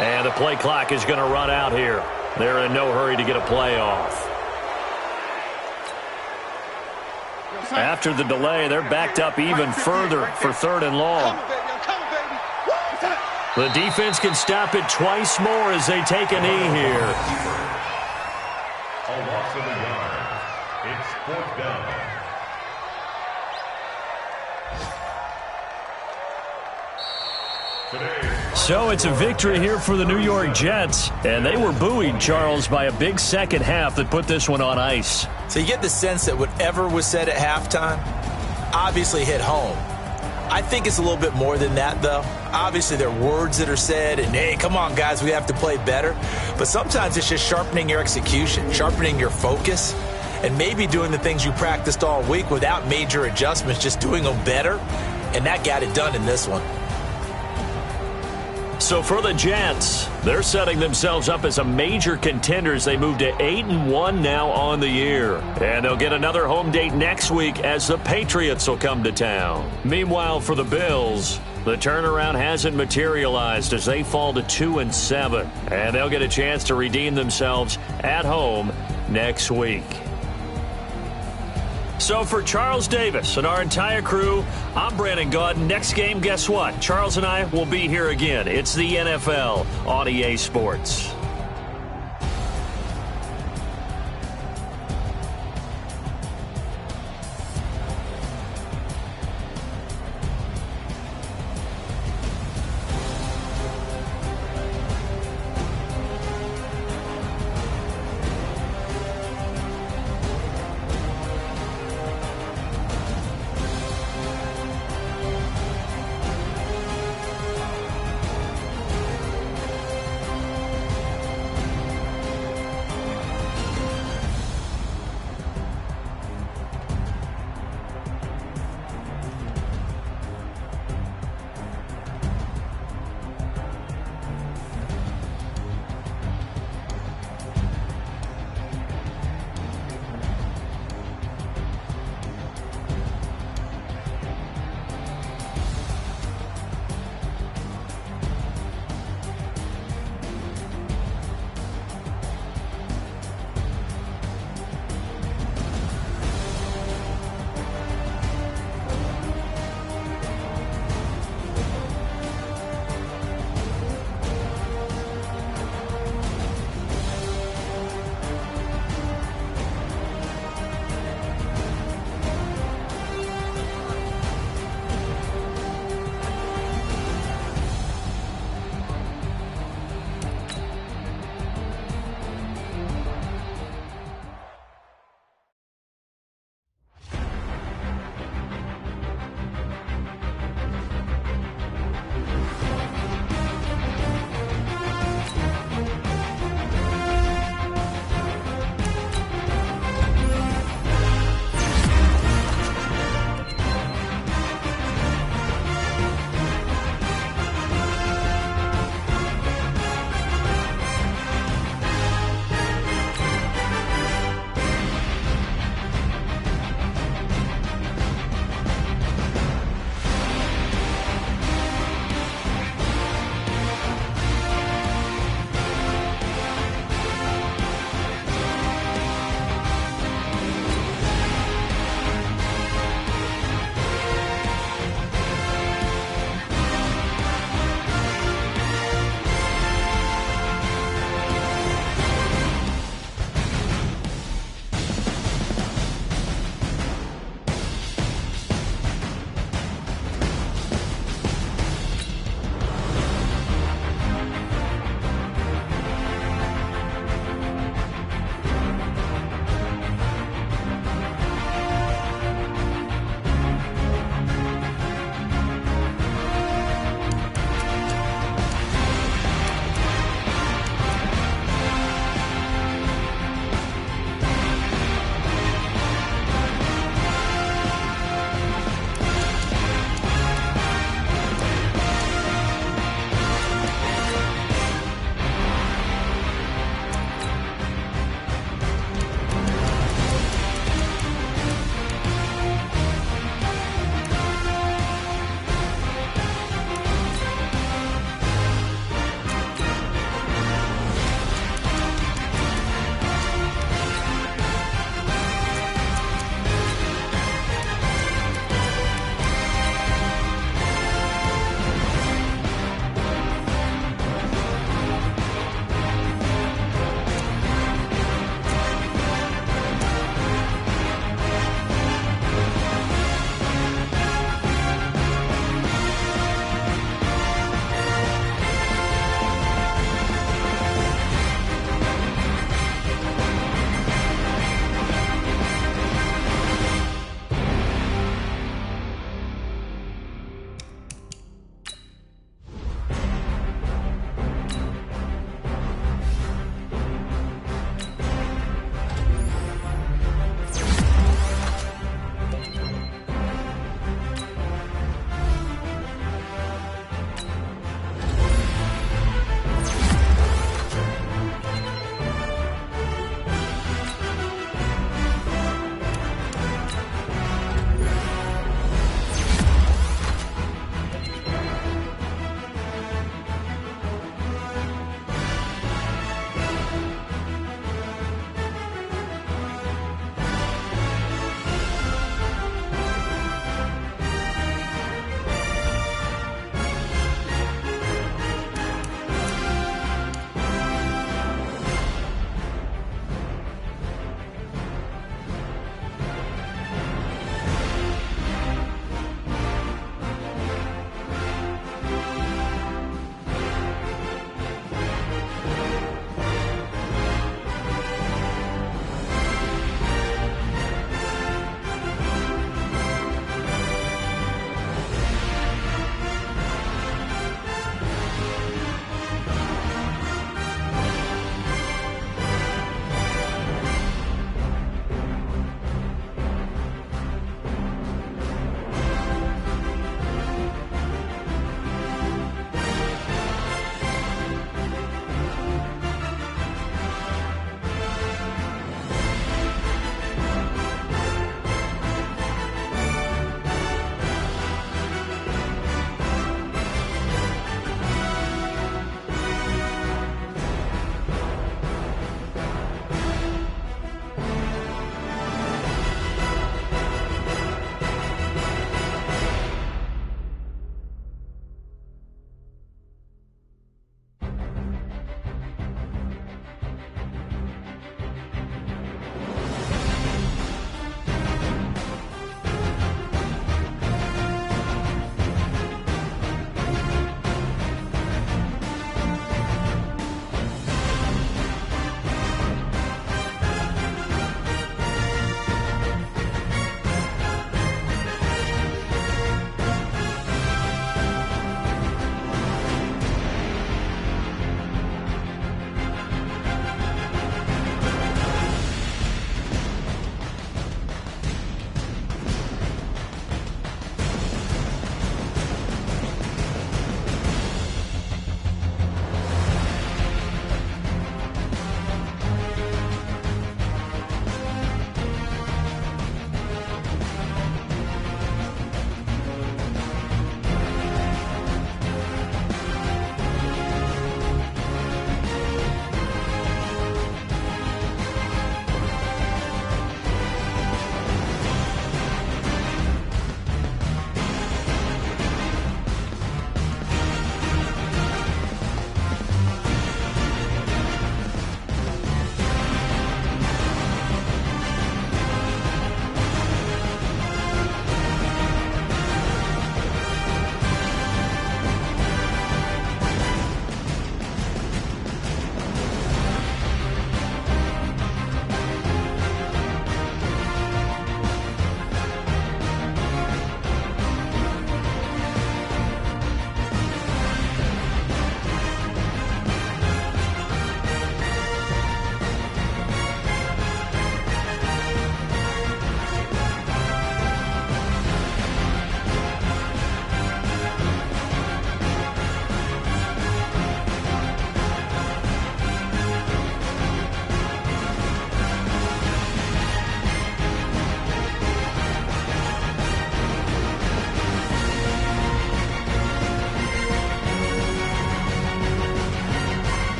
And the play clock is going to run out here. They're in no hurry to get a play off. After the delay, they're backed up even further for 3rd and long. The defense can stop it twice more as they take a knee here. A loss of a yard. It's 4th down. So it's a victory here for the New York Jets. And they were buoyed, Charles, by a big second half that put this one on ice. So you get the sense that whatever was said at halftime obviously hit home. I think it's a little bit more than that, though. Obviously, there are words that are said, and, hey, come on, guys, we have to play better. But sometimes it's just sharpening your execution, sharpening your focus, and maybe doing the things you practiced all week without major adjustments, just doing them better. And that got it done in this one. So for the Jets, they're setting themselves up as a major contender as they move to 8-1 now on the year. And they'll get another home date next week as the Patriots will come to town. Meanwhile, for the Bills, the turnaround hasn't materialized as they fall to 2-7. And they'll get a chance to redeem themselves at home next week. So for Charles Davis and our entire crew, I'm Brandon Gaudin. Next game, guess what? Charles and I will be here again. It's the NFL on EA Sports.